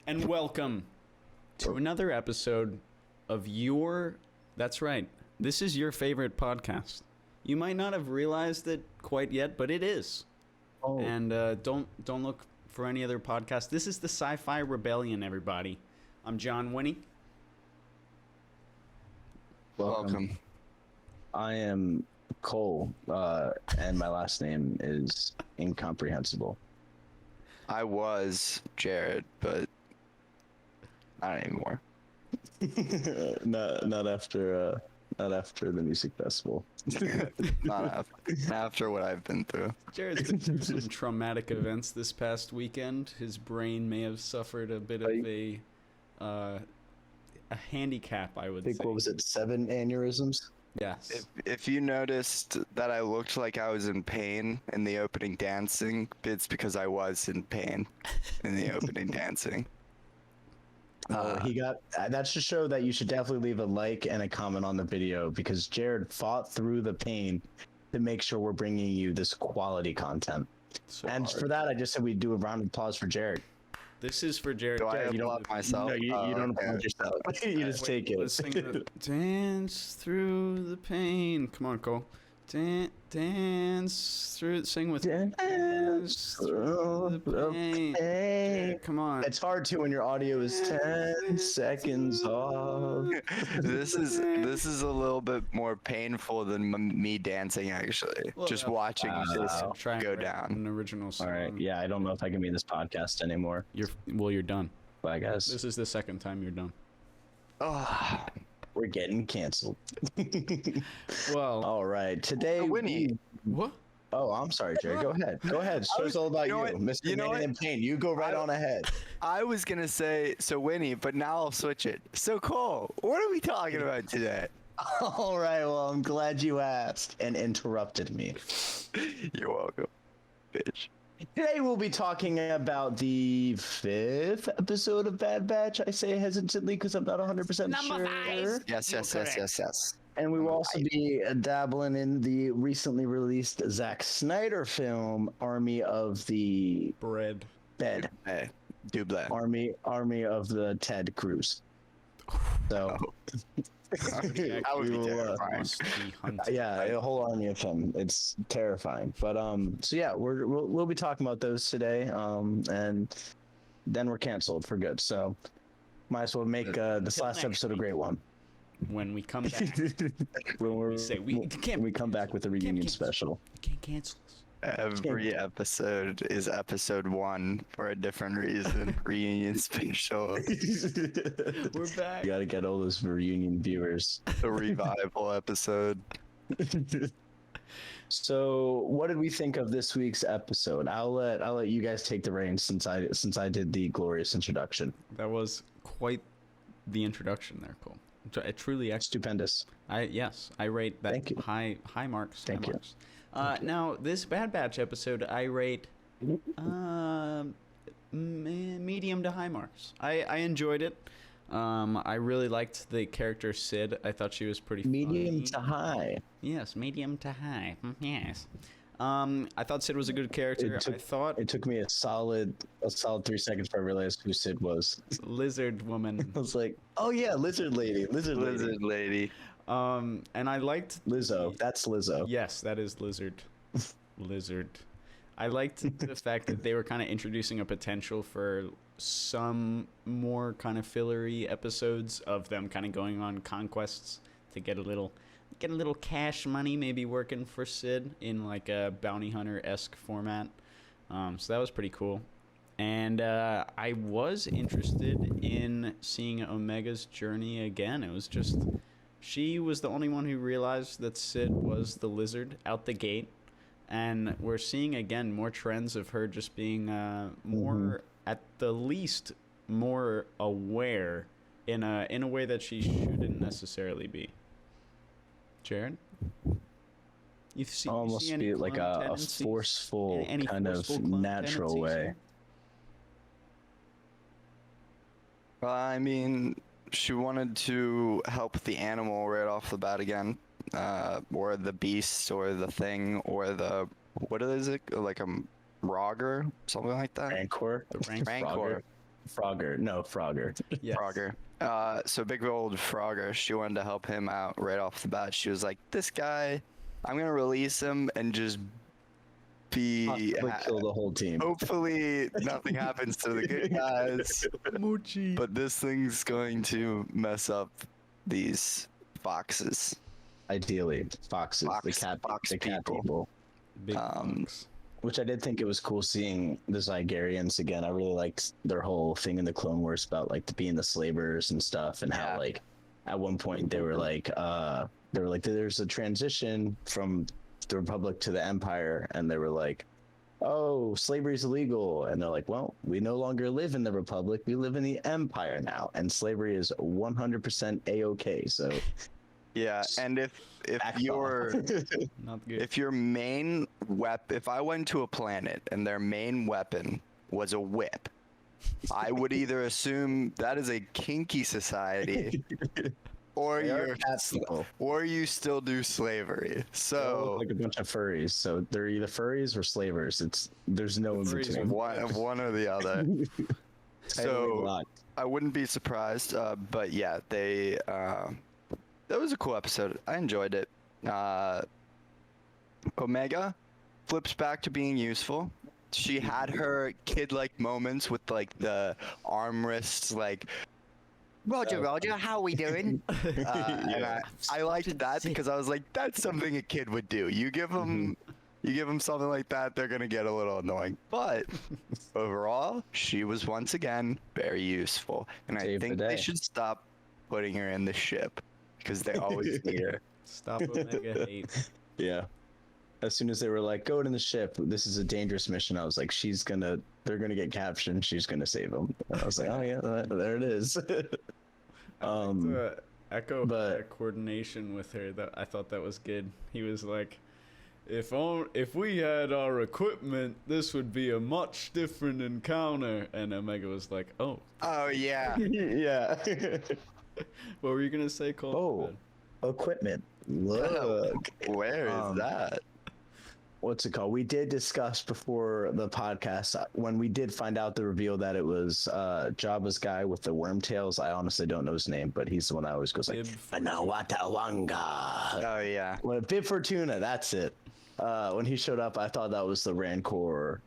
and welcome to another episode of that's right, this is your favorite podcast. You might not have realized it quite yet, but it is. Oh. And don't look for any other podcast. This is the Sci-Fi Rebellion, everybody. I'm John Winne. Welcome. I am Cole, and my last name is incomprehensible. I was Jarod, but not anymore. not after the music festival. Not after what I've been through. Jared's been through some traumatic events this past weekend. His brain may have suffered a bit of a handicap, I would say. What was it, 7 aneurysms? Yes. If you noticed that I looked like I was in pain in the opening dancing, it's because I was in pain in the opening dancing. That's to show that you should definitely leave a like and a comment on the video, because Jarod fought through the pain to make sure we're bringing you this quality content. For that, I just said we'd do a round of applause for Jarod. This is for Jarod. Do I applaud myself? No, you don't applaud yourself. You just take it. Let's sing dance through the pain. Come on, Cole. Dance through. Sing with me. Dance through the pain. Jarod, come on. It's hard to when your audio is 10 seconds off. This is a little bit more painful than me dancing, actually. Well, just watching this go down. An original song. All right. Yeah, I don't know if I can be in this podcast anymore. You're done. Bye, guys. This is the second time you're done. Oh, we're getting canceled. Well, all right. Today, Winne. What? Oh, I'm sorry, Jerry. Go ahead. Show's all about you, Mr. Man in Pain. You go right on ahead. I was gonna say so, Winne, but now I'll switch it. So, Cole, what are we talking about today? All right. Well, I'm glad you asked and interrupted me. You're welcome, bitch. Today we'll be talking about the 5th episode of Bad Batch. I say hesitantly because I'm not 100% sure. Number 5. Yes. And we will also be dabbling in the recently released Zack Snyder film, Army of the Dead. Hey, Double. Army of the Ted Cruz. So... That would be terrifying. Yeah, a whole army of him. It's terrifying. But so yeah, we'll be talking about those today. And then we're canceled for good. So might as well make this last episode a great one. When we come back, we come back with a reunion special. You can't cancel us. Every episode is episode 1 for a different reason. Reunion special. We're back. You gotta get all those reunion viewers. The revival episode. So, what did we think of this week's episode? I'll let you guys take the reins since I did the glorious introduction. That was quite the introduction there, Cole. Truly stupendous. I rate that. Thank you. High marks. Thank you. Now, this Bad Batch episode, I rate medium to high marks. I enjoyed it. I really liked the character Sid. I thought she was pretty medium funny. To high. Yes, medium to high. Yes. I thought Sid was a good character. It took me a solid 3 seconds before I realized who Sid was. Lizard woman. I was like, oh yeah, lizard lady. And I liked Lizzo. That's Lizzo. Yes, that is Lizard. I liked the fact that they were kind of introducing a potential for some more kind of fillery episodes of them kind of going on conquests to get a little cash money, maybe working for Sid in like a bounty hunter-esque format. So that was pretty cool. And I was interested in seeing Omega's journey again. It was just, she was the only one who realized that Sid was the lizard out the gate. And we're seeing, again, more trends of her just being more, at the least, more aware in a way that she shouldn't necessarily be. Jarod? You see any be like a forceful kind of natural way. Well, I mean, she wanted to help the animal right off the bat again, or the beast, or the thing, or the, what is it, like a Rogger, something like that? Rancor. Rancor. Frogger. No, Frogger. Yes. Frogger. So big old Frogger, she wanted to help him out right off the bat. She was like, this guy, I'm going to release him and just be... Possibly kill the whole team. Hopefully nothing happens to the good guys. Moochie. But this thing's going to mess up these foxes. Ideally, foxes, the cat people. Big fox. Which I did think it was cool seeing the Zygarians again. I really liked their whole thing in the Clone Wars about like being the slavers and stuff, and how like at one point they were like there's a transition from the Republic to the Empire, and they were like, oh, slavery's illegal, and they're like, well, we no longer live in the Republic, we live in the Empire now, and slavery is 100% a-okay. So yeah, and if your Not good. if your main weapon, if I went to a planet and their main weapon was a whip, I would either assume that is a kinky society, or you still do slavery. So like a bunch of furries. So they're either furries or slavers. There's no in Furries between. one or the other. So I wouldn't be surprised. But yeah, that was a cool episode. I enjoyed it. Omega flips back to being useful. She had her kid-like moments with like the arm wrists, like, Roger, how we doing? And I liked that because I was like, that's something a kid would do. You give them something like that, they're gonna get a little annoying. But overall, she was once again very useful, and I think they should stop putting her in the ship because they always need her. Stop Omega hate. Yeah. As soon as they were like, go in the ship, this is a dangerous mission, I was like, they're gonna get captured and she's gonna save them. And I was like, oh yeah, there it is. Echo that coordination with her. That I thought that was good. He was like, if we had our equipment, this would be a much different encounter. And Omega was like, oh yeah. Yeah. What were you gonna say, Cole? Oh, equipment. Look. Where is that? What's it called? We did discuss before the podcast when we did find out the reveal that it was Jabba's guy with the worm tails. I honestly don't know his name, but he's the one that always goes like, Anawatawanga. Oh yeah. Well, Bib Fortuna, that's it. When he showed up, I thought that was the Rancor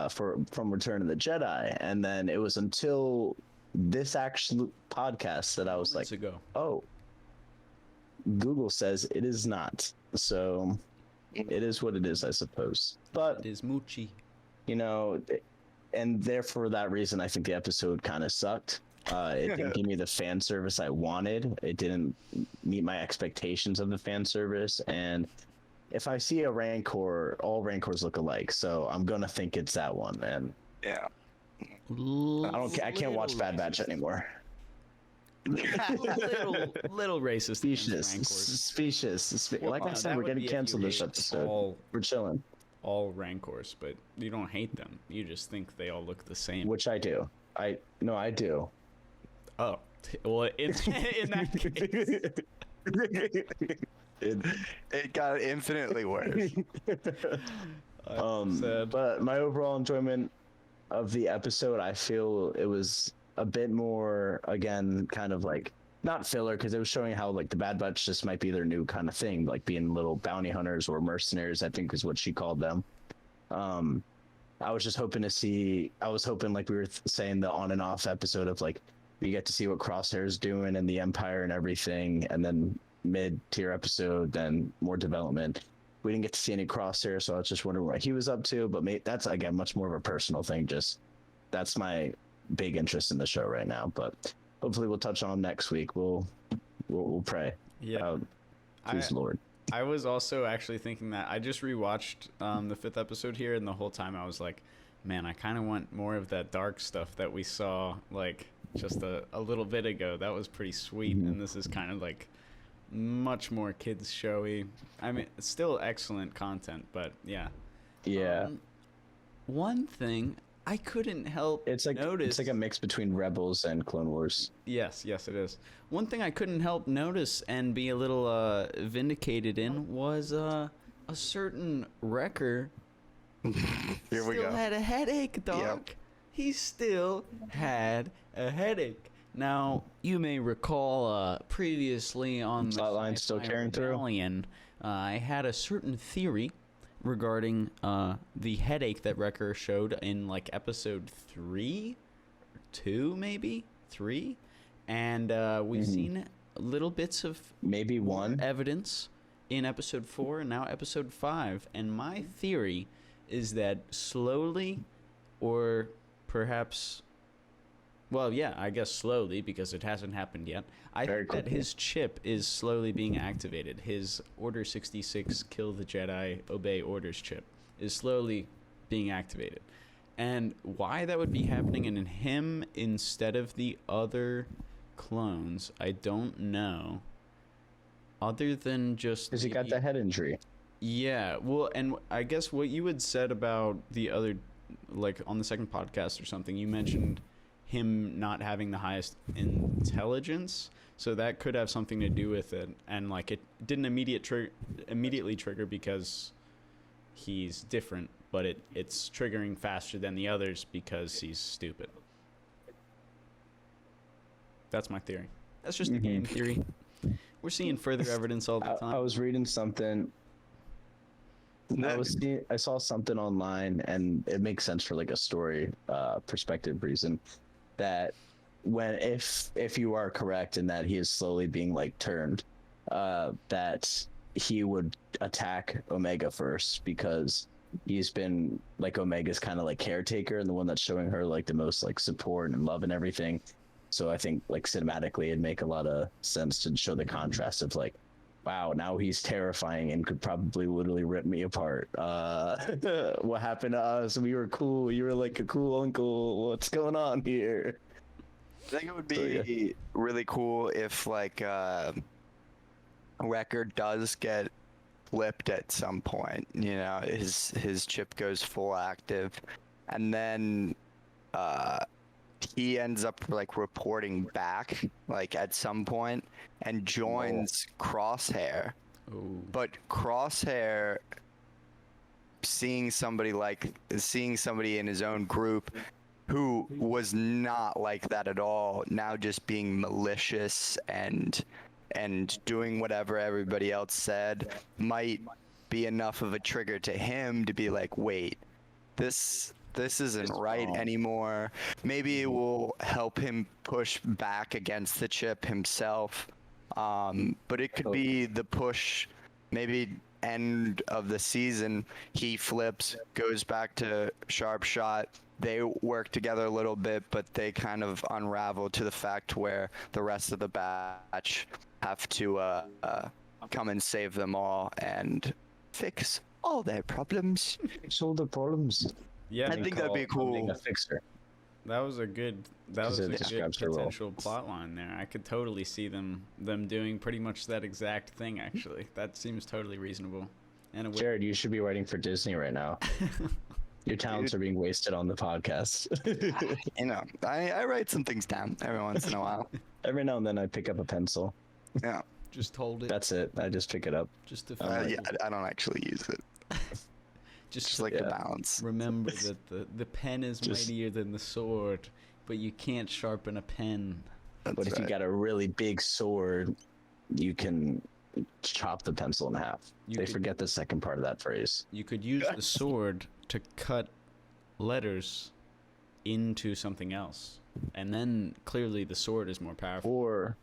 from Return of the Jedi, and then it was until this actual podcast that I was like, oh, Google says it is not. So it is what it is, I suppose. But it is Moochie. You know, and therefore that reason, I think the episode kind of sucked. It didn't give me the fan service I wanted. It didn't meet my expectations of the fan service. And if I see a Rancor, all Rancors look alike. So I'm gonna think it's that one. And yeah, I can't watch Bad Batch anymore. little racist. Specious. Like I said, we're getting canceled this episode. We're chilling. All Rancors, but you don't hate them. You just think they all look the same. Which I do. I do. Oh, well, in that case, it got infinitely worse. But my overall enjoyment of the episode, I feel it was a bit more, again, kind of like not filler, because it was showing how like the Bad Batch just might be their new kind of thing, like being little bounty hunters or mercenaries, I think is what she called them. I was just hoping to see, like we were saying, the on and off episode of like, we get to see what Crosshair's doing in the Empire and everything, and then mid-tier episode, then more development. We didn't get to see any Crosshair, so I was just wondering what he was up to, but that's, again, much more of a personal thing. Just, that's my big interest in the show right now, but hopefully we'll touch on next week. We'll pray. Yeah. Please, Lord. I was also actually thinking that I just rewatched the 5th episode here, and the whole time I was like, man, I kind of want more of that dark stuff that we saw like just a little bit ago. That was pretty sweet. Mm-hmm. And this is kind of like much more kids showy. I mean, it's still excellent content, but yeah. One thing I couldn't help notice. It's like a mix between Rebels and Clone Wars. Yes, it is. One thing I couldn't help notice and be a little vindicated in was a certain Wrecker Here we go. Still had a headache, dog. Yep. he still had a headache. Now, you may recall previously on the Plotline still Sci-Fi carrying through? Rebellion, I had a certain theory regarding the headache that Wrecker showed in like episode 3, 2 maybe 3, and we've seen little bits of Maybe more one. evidence in episode 4 and now episode 5. And my theory is that slowly, or perhaps, well, yeah, I guess slowly because it hasn't happened yet. I Very think that quickly. his chip is slowly being activated. His Order 66 kill the Jedi, obey orders chip is slowly being activated. And why that would be happening in him instead of the other clones, I don't know. Other than just Because he got maybe- the head injury. yeah, well, and I guess what you had said about the other, like on the second podcast or something, you mentioned him not having the highest intelligence, so that could have something to do with it. And like it didn't immediately trigger because he's different, but it's triggering faster than the others because he's stupid. That's my theory. That's just a game theory. We're seeing further evidence all the time. I was reading something. I saw something online, and it makes sense for like a story perspective reason, that if you are correct in that he is slowly being like turned, that he would attack Omega first because he's been like Omega's kind of like caretaker and the one that's showing her like the most like support and love and everything. So I think like cinematically it'd make a lot of sense to show the contrast of like, wow, now he's terrifying and could probably literally rip me apart. What happened to us? We were cool. You were like a cool uncle. What's going on here? I think it would be really cool if like Wrecker does get flipped at some point. You know, his chip goes full active, and then he ends up like reporting back like at some point and joins Crosshair. Ooh. But Crosshair seeing somebody in his own group who was not like that at all, now just being malicious and doing whatever everybody else said, might be enough of a trigger to him to be like, wait, this isn't right anymore. Maybe it will help him push back against the chip himself. But it could be the push, maybe end of the season, he flips, goes back to Sharp Shot. They work together a little bit, but they kind of unravel to the fact where the rest of the batch have to come and save them all and fix all their problems. Solve the problems. Yeah, I think that'd be cool. A fixer. that was a good it describes her role. potential plot line there. I could totally see them doing pretty much that exact thing. Actually, that seems totally reasonable. And it would, Jared, you should be writing for Disney right now. Your talents are being wasted on the podcast. You know, I write some things down every once in a while. Every now and then I pick up a pencil. Yeah. just hold it. That's it. I just pick it up. Just to Yeah, I don't actually use it. Just like the balance. remember that the pen is Just- mightier than the sword, but you can't sharpen a pen. That's But if you right. got a really big sword, you can chop the pencil in half. You They could- forget the second part of that phrase. You could use the sword to cut letters into something else, and then clearly the sword is more powerful.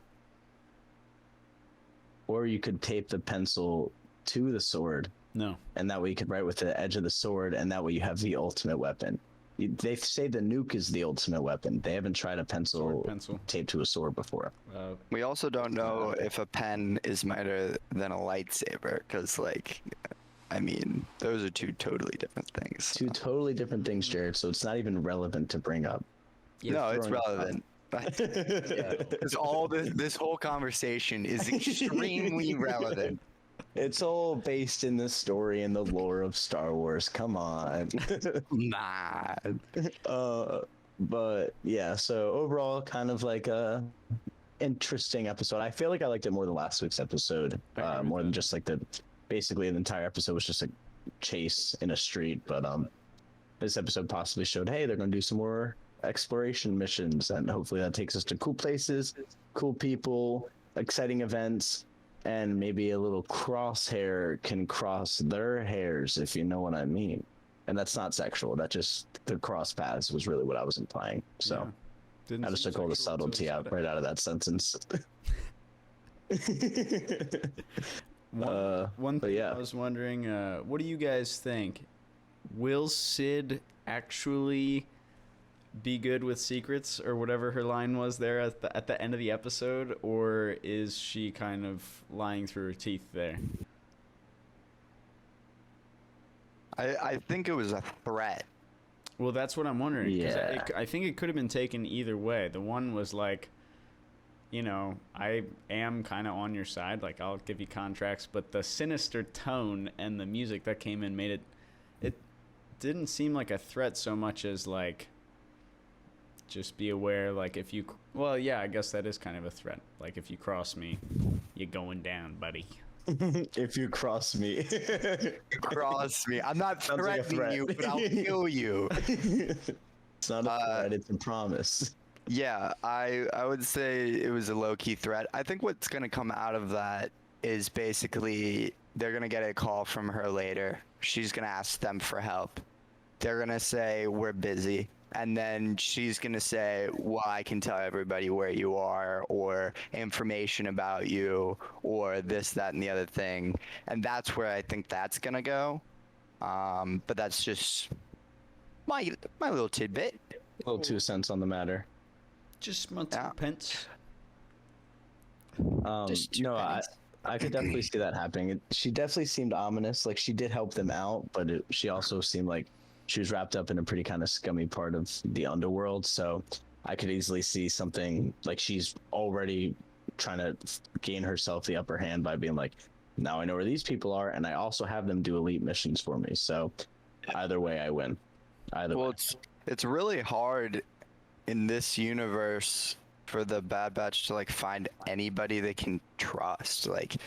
Or you could tape the pencil to the sword, No, and that way you could write with the edge of the sword, and that way you have the ultimate weapon. They say the nuke is the ultimate weapon. They haven't tried a pencil pencil. taped to a sword before. We also don't know if a pen is mightier than a lightsaber, because, like, I mean, those are two totally different things. Two totally different things, Jared, so it's not even relevant to bring up. No, it's throwing- relevant. Because all this whole conversation is extremely relevant. It's all based in the story and the lore of Star Wars. Come on. Nah. But yeah, so overall, kind of like a interesting episode. I feel like I liked it more than last week's episode, I agree with more than that. just like basically the entire episode was just a chase in a street. But this episode possibly showed, hey, they're going to do some more exploration missions, and hopefully that takes us to cool places, cool people, exciting events, and maybe a little crosshair can cross their hairs, if you know what I mean. And that's not sexual. That just, the cross paths was really what I was implying. So I just took all the subtlety out right out of that sentence. One thing I was wondering, what do you guys think? Will Sid actually be good with secrets, or whatever her line was there at the end of the episode, or is she kind of lying through her teeth there? I think it was a threat. Well, that's what I'm wondering. Yeah. I think it could have been taken either way. The one was like, you know, I am kind of on your side. Like, I'll give you contracts. But the sinister tone and the music that came in made it didn't seem like a threat so much as like, just be aware, like, if you, well, yeah, I guess that is kind of a threat. Like, if you cross me, you're going down, buddy. If you cross me. Cross me. I'm not Sounds like a threatening threat. you, but I'll kill you. It's not a threat, it's a promise. Yeah, I would say it was a low-key threat. I think what's going to come out of that is basically they're going to get a call from her later. She's going to ask them for help. They're going to say, we're busy. And then she's going to say, well, I can tell everybody where you are, or information about you, or this, that, and the other thing. And that's where I think that's going to go. But that's just my little tidbit. A little 2 cents on the matter. Just my 2 pence. Just 2 No, pennies. I could definitely see that happening. She definitely seemed ominous. Like, she did help them out, but she also seemed like she was wrapped up in a pretty kind of scummy part of the underworld. So I could easily see something like she's already trying to gain herself the upper hand by being like, now I know where these people are, and I also have them do elite missions for me. So either way, I win. Either way. It's really hard in this universe for the Bad Batch to like find anybody they can trust. Like,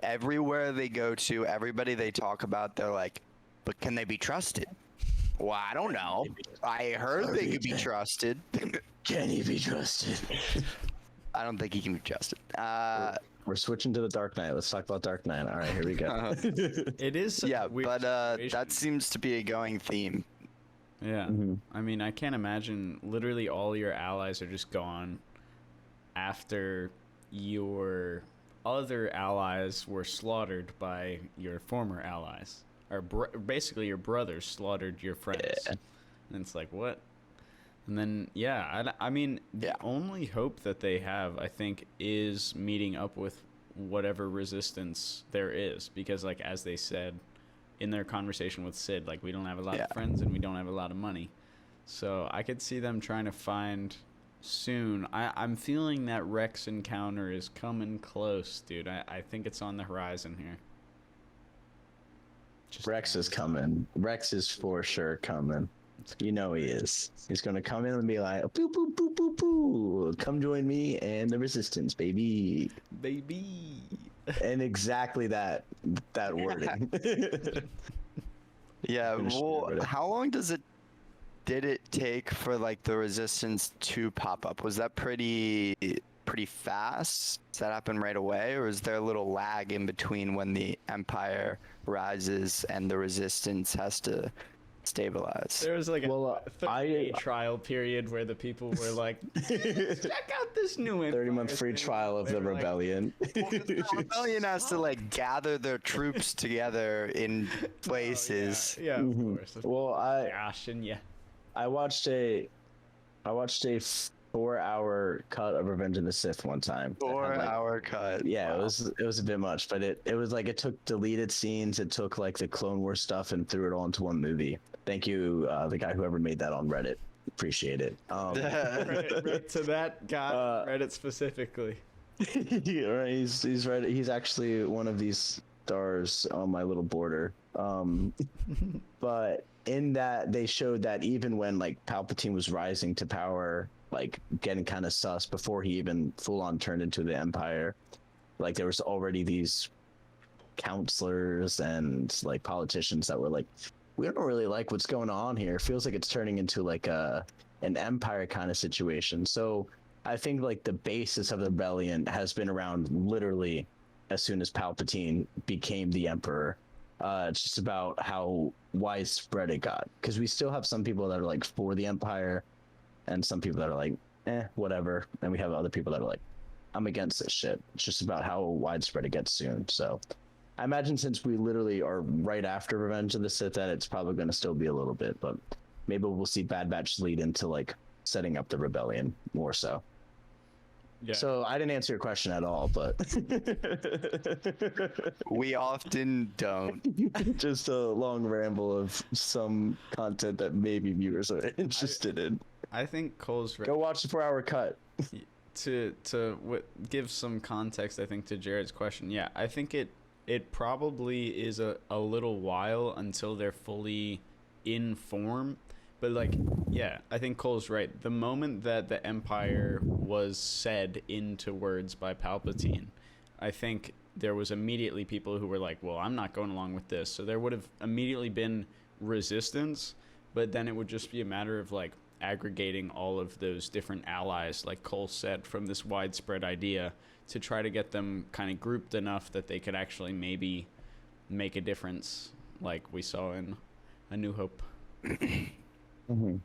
everywhere they go to, everybody they talk about, they're like, but can they be trusted? Well, I don't know. I heard they could be trusted. Can he be trusted? I don't think he can be trusted. We're switching to the Dark Knight. Let's talk about Dark Knight. All right, here we go. It is such Yeah, a weird but situation. that seems to be a going theme. Yeah. Mhm. I mean, I can't imagine literally all your allies are just gone after your other allies were slaughtered by your former allies. Or basically your brothers slaughtered your friends. Yeah. And it's like, what? And then, yeah, I mean, the only hope that they have, I think, is meeting up with whatever resistance there is. Because, like, as they said in their conversation with Sid, like, we don't have a lot of friends and we don't have a lot of money. So I could see them trying to find soon. I'm feeling that Rex encounter is coming close, dude. I think it's on the horizon here. Rex is coming. Rex is for sure coming. You know he is. He's going to come in and be like, boo, boo, boo, boo, boo. Come join me and the resistance, baby. Baby. And exactly that wording. Yeah, Finish well, it. how long did it take for like the resistance to pop up? Was that pretty fast? Does that happen right away, or is there a little lag in between when the Empire rises and the resistance has to stabilize? There was like a 30-day I- trial period where the people were like, check out this new 30-month free trial of the rebellion. The rebellion has to like gather their troops together in places. Yeah, of course. Well, Gosh, and yeah. I watched a 4-hour cut of Revenge of the Sith one time. that had, like, 4-hour cut. Yeah, Wow. it was a bit much, but it was like it took deleted scenes, it took like the Clone Wars stuff and threw it all into one movie. Thank you, the guy whoever made that on Reddit. Appreciate it. Right to that guy, Reddit specifically. Right, he's right. He's actually one of these stars on my little border. But in that they showed that even when like Palpatine was rising to power, like getting kind of sus before he even full on turned into the Empire, like there was already these counselors and like politicians that were like, we don't really like what's going on here. It feels like it's turning into like an empire kind of situation. So I think like the basis of the rebellion has been around literally as soon as Palpatine became the emperor. It's just about how widespread it got, because we still have some people that are like for the empire and some people that are like whatever, and we have other people that are like, I'm against this shit. It's just about how widespread it gets soon. So I imagine since we literally are right after Revenge of the Sith, that it's probably going to still be a little bit, but maybe we'll see Bad Batch lead into like setting up the rebellion more so. Yeah. So I didn't answer your question at all, but we often don't. Just a long ramble of some content that maybe viewers are interested in. I think Cole's go watch the 4-hour cut. To give some context, I think, to Jared's question. Yeah, I think it probably is a little while until they're fully in form. But, like, yeah, I think Cole's right. The moment that the Empire was said into words by Palpatine, I think there was immediately people who were like, well, I'm not going along with this. So there would have immediately been resistance, but then it would just be a matter of, like, aggregating all of those different allies, like Cole said, from this widespread idea to try to get them kind of grouped enough that they could actually maybe make a difference, like we saw in A New Hope. Mm-hmm.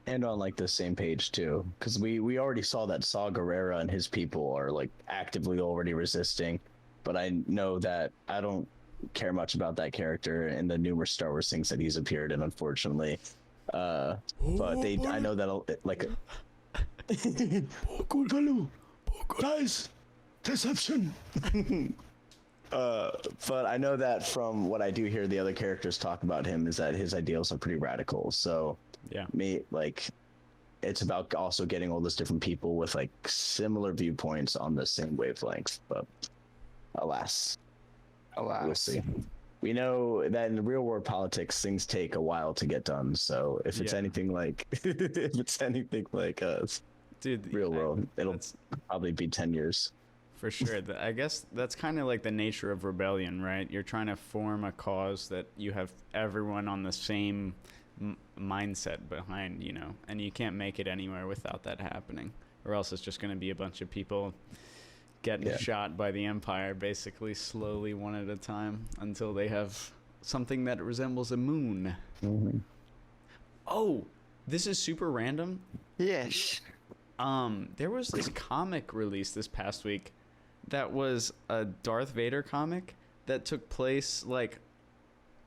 And on like the same page too, because we already saw that Saw Gerrera and his people are like actively already resisting, but I know that I don't care much about that character in the numerous Star Wars things that he's appeared in, unfortunately. But I know that like guys, deception. But I know that from what I do hear the other characters talk about him is that his ideals are pretty radical. So yeah, it's about also getting all those different people with like similar viewpoints on the same wavelength. But alas, we'll see. We know that in the real world politics, things take a while to get done. So if it's anything like, dude, real world, it'll probably be 10 years. For sure. I guess that's kind of like the nature of rebellion, right? You're trying to form a cause that you have everyone on the same mindset behind, you know, and you can't make it anywhere without that happening, or else it's just going to be a bunch of people getting shot by the Empire, basically slowly one at a time until they have something that resembles a moon. Mm-hmm. Oh, this is super random. Yes. There was this comic released this past week that was a Darth Vader comic that took place like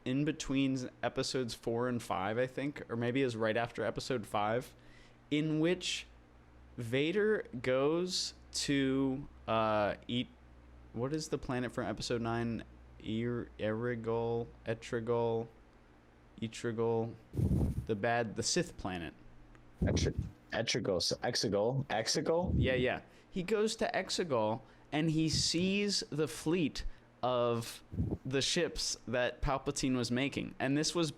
in between episodes 4 and 5, I think, or maybe it was right after episode 5, in which Vader goes to eat, what is the planet from episode 9? Etrigol, the Sith planet. Exegol? Yeah. He goes to Exegol and he sees the fleet of the ships that Palpatine was making. And this was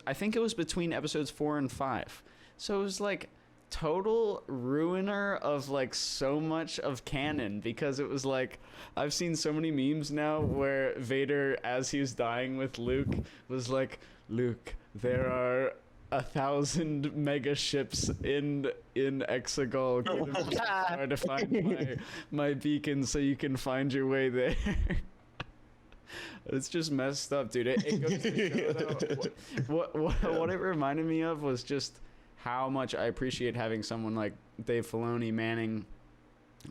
I think it was between episodes 4 and 5. So it was like total ruiner of like so much of canon, because it was like, I've seen so many memes now where Vader, as he was dying with Luke, was like, Luke, there are 1,000 mega ships in Exegol. Try to find my beacon so you can find your way there. It's just messed up, dude. It goes to show, what it reminded me of was just how much I appreciate having someone like Dave Filoni manning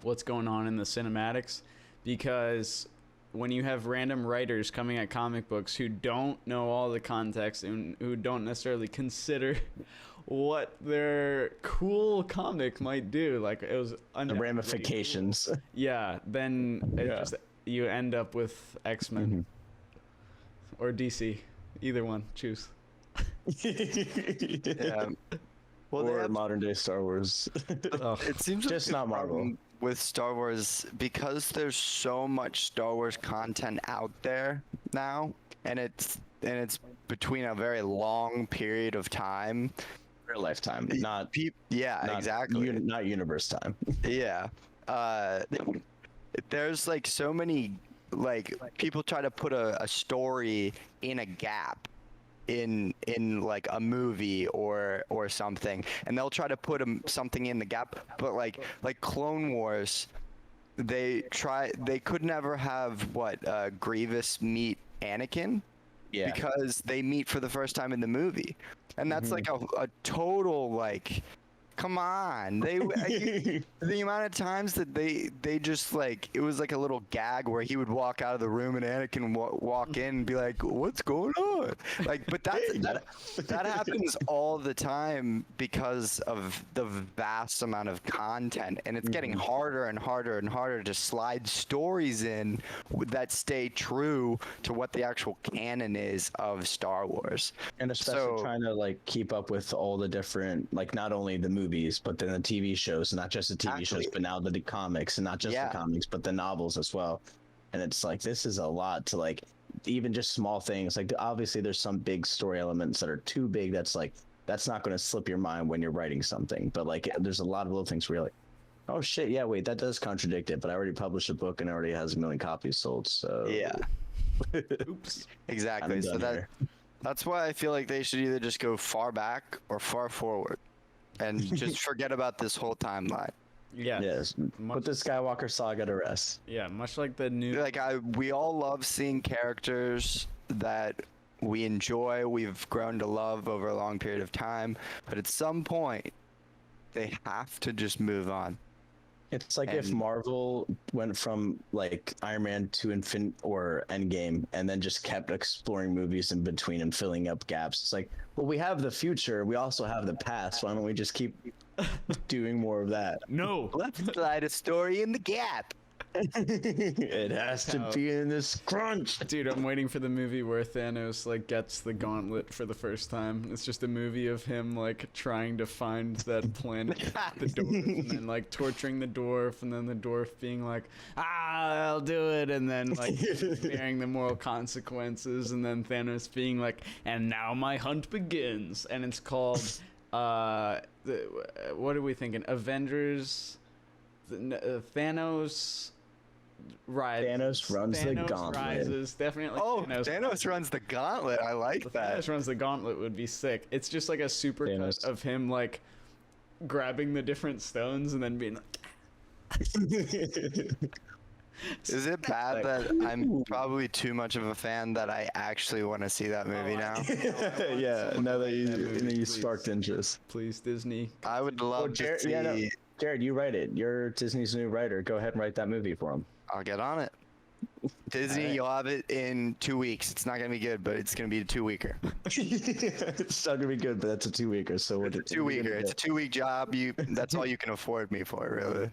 what's going on in the cinematics, because when you have random writers coming at comic books who don't know all the context and who don't necessarily consider what their cool comic might do, like it was the ramifications. Yeah, then you end up with X-Men or DC, either one, choose. Yeah. Well, or modern day Star Wars. It seems just not Marvel. With Star Wars, because there's so much Star Wars content out there now, and it's between a very long period of time, real lifetime, not exactly, not universe time. Yeah, there's like so many like people try to put a story in a gap in like a movie or something, and they'll try to put something in the gap, but like Clone Wars, they could never have Grievous meet Anakin, because they meet for the first time in the movie, and that's like a total like, come on, the amount of times that they just like, it was like a little gag where he would walk out of the room and Anakin walk in and be like, what's going on? Like, but that happens all the time because of the vast amount of content, and it's getting harder and harder and harder to slide stories in that stay true to what the actual canon is of Star Wars. And especially trying to like keep up with all the different, like, not only the movies, but then the TV shows, not just the TV shows, but now the comics, and not just the comics, but the novels as well. And it's like, this is a lot to like, even just small things. Like, obviously there's some big story elements that are too big. That's like, that's not going to slip your mind when you're writing something. But like, there's a lot of little things where you're like, oh shit, yeah, wait, that does contradict it. But I already published a book and it already has 1 million copies sold. So yeah, Oops. exactly. So that's why I feel like they should either just go far back or far forward, and just forget about this whole timeline. Yeah. Yes. Put the Skywalker saga to rest. Yeah, much like the new. Like, we all love seeing characters that we enjoy, we've grown to love over a long period of time, but at some point, they have to just move on. It's like if Marvel went from like Iron Man to or Endgame, and then just kept exploring movies in between and filling up gaps. It's like, well, we have the future, we also have the past. Why don't we just keep doing more of that? No. Let's slide a story in the gap. It has to be in this crunch. Dude, I'm waiting for the movie where Thanos like gets the gauntlet for the first time. It's just a movie of him like trying to find that planet, the dwarf, and then like torturing the dwarf, and then the dwarf being like, I'll do it, and then like bearing the moral consequences, and then Thanos being like, and now my hunt begins. And it's called what are we thinking? Avengers, Thanos runs the gauntlet. Rises, definitely. Oh, Thanos runs the gauntlet. I like that. Thanos runs the gauntlet would be sick. It's just like a super cut of him like grabbing the different stones and then being like. Is it bad that I'm probably too much of a fan that I actually want to see that movie now? Yeah, now that you sparked interest. Please, Disney. I would love to see. Jarod, you write it. You're Disney's new writer. Go ahead and write that movie for him. I'll get on it. Disney, you'll have it in 2 weeks. It's not gonna be good, but it's gonna be a 2-weeker. It's not gonna be good, but that's a 2-weeker. So it's a 2-weeker. It's a 2-week job. That's all you can afford me for, really.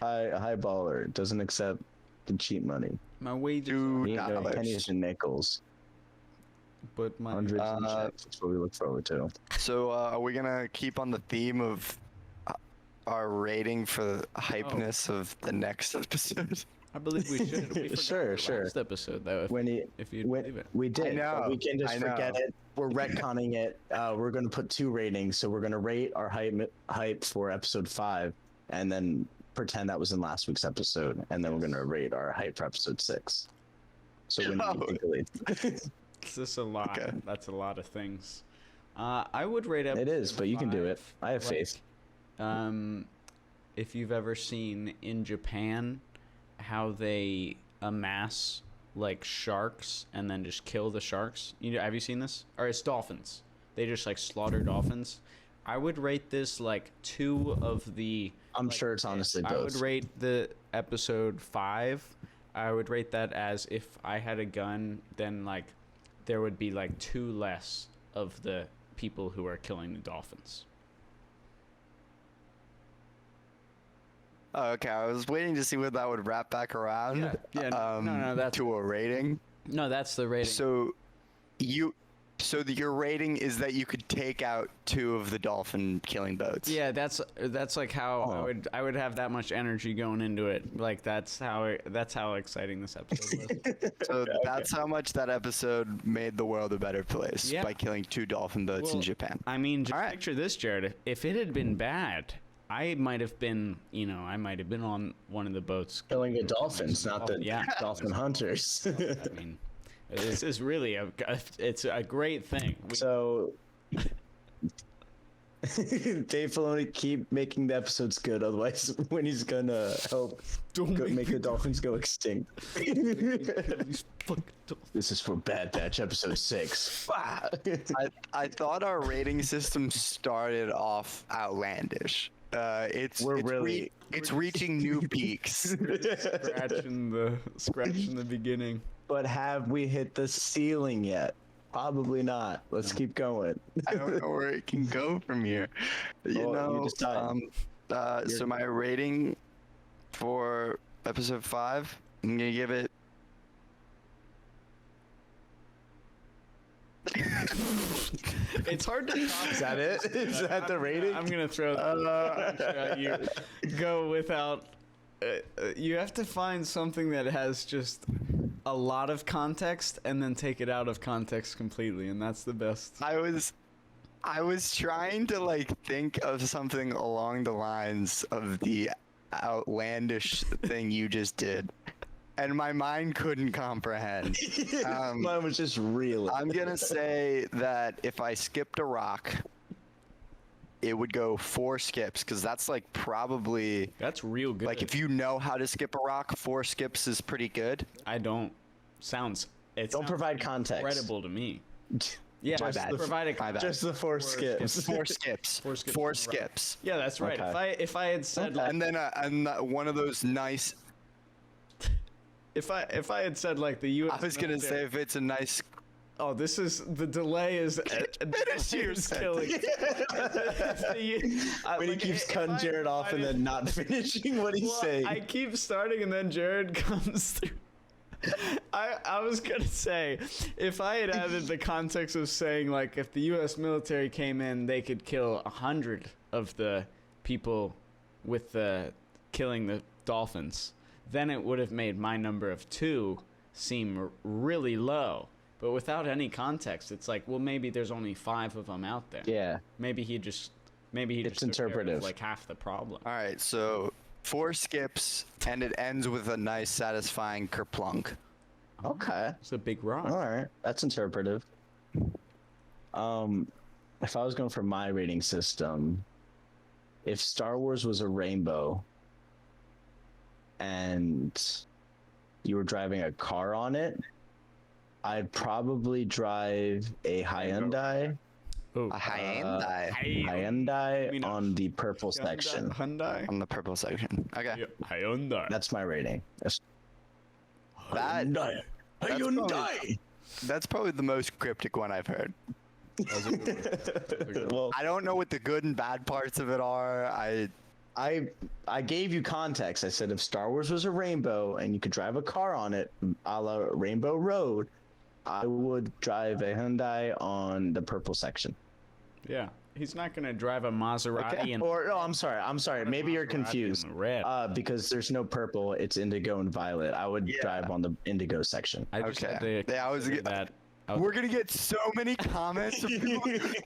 High baller doesn't accept the cheap money. My wages $2. Pennies and nickels. But my hundreds and checks. That's what we look forward to. So are we gonna keep on the theme of our rating for the hypeness of the next episode? I believe we should. We Sure. Last episode though, if you believe it. We did. I know. But we can just forget it. We're retconning it. We're gonna put 2 ratings. So we're gonna rate our hype for episode 5, and then pretend that was in last week's episode, and then we're gonna rate our hype for episode 6. So when you It's just a lot. Okay. That's a lot of things. I would rate it. It is, but you can do it. I have faith. If you've ever seen in Japan how they amass like sharks and then just kill the sharks. Have you seen this? Or it's dolphins. They just like slaughter dolphins. I would rate this like 2 of the. I'm sure it's honestly both. I would rate the episode 5. I would rate that as if I had a gun, then like there would be like 2 less of the people who are killing the dolphins. Oh, okay. I was waiting to see when that would wrap back around. Yeah. No, that's to a rating. No, that's the rating. So your rating is that you could take out 2 of the dolphin killing boats. Yeah, that's like how I would have that much energy going into it. Like that's how exciting this episode was. So that's how much that episode made the world a better place by killing 2 dolphin boats in Japan. I mean, just picture this, Jared. If it had been bad, I might have been, I might have been on one of the boats. Killing the dolphins, not the Yeah. dolphin hunters. I mean, this is really it's a great thing. So, Dave Filoni, keep making the episodes good. Otherwise, when he's gonna help make the dolphins go extinct. This is for Bad Batch episode 6. I thought our rating system started off outlandish. It's reaching new peaks. Scratching the beginning. But have we hit the ceiling yet? Probably not. Let's keep going. I don't know where it can go from here. You decide. So my rating for episode 5, I'm gonna give it. It's hard to top. Is that it? Is that the rating? I'm gonna throw that at you. Go without. You have to find something that has just a lot of context and then take it out of context completely, and that's the best. I was trying to think of something along the lines of the outlandish thing you just did, and my mind couldn't comprehend. Mine was just real. I'm gonna say that if I skipped a rock, it would go 4 skips, because that's probably That's real good. if you know how to skip a rock, 4 skips is pretty good. I don't. Don't provide context. Incredible to me. Yeah, My bad. provide a My bad. Just the 4 skips. 4 skips. 4 skips. 4 skips. Yeah, that's right. Okay. If I had said And then one of those nice. if I had said the U.S. I was gonna say military- if it's a nice. Oh, this is the delay is Finish your killing. When he keeps cutting Jarod off and then not finishing what he's saying. I keep starting and then Jarod comes through. I was gonna say, if I had added the context of saying if the U.S. military came in, they could kill 100 of the people with the killing the dolphins, then it would have made my number of 2 seem really low. But without any context, it's well, maybe there's only 5 of them out there. Yeah. Maybe he just took care of, interpretive. half the problem. All right, so 4 skips, and it ends with a nice, satisfying kerplunk. Okay. It's a big rock. All right. That's interpretive. If I was going for my rating system, if Star Wars was a rainbow and you were driving a car on it, I'd probably drive a Hyundai. Oh. A Hyundai Hyundai on the purple section. Hyundai. on the purple section. Okay. Yeah, Hyundai. That's my rating. That- Hyundai. that's Hyundai. That's probably the most cryptic one I've heard. Well, I don't know what the good and bad parts of it are. I gave you context. I said if Star Wars was a rainbow and you could drive a car on it, a la Rainbow Road, I would drive a Hyundai on the purple section. Yeah, he's not gonna drive a Maserati and Or no, I'm sorry. Maybe you're confused. red. Because there's no purple. It's indigo and violet. I would drive on the indigo section. I just had Okay. to Yeah, I was consider g- that. We're gonna get so many comments. Of people,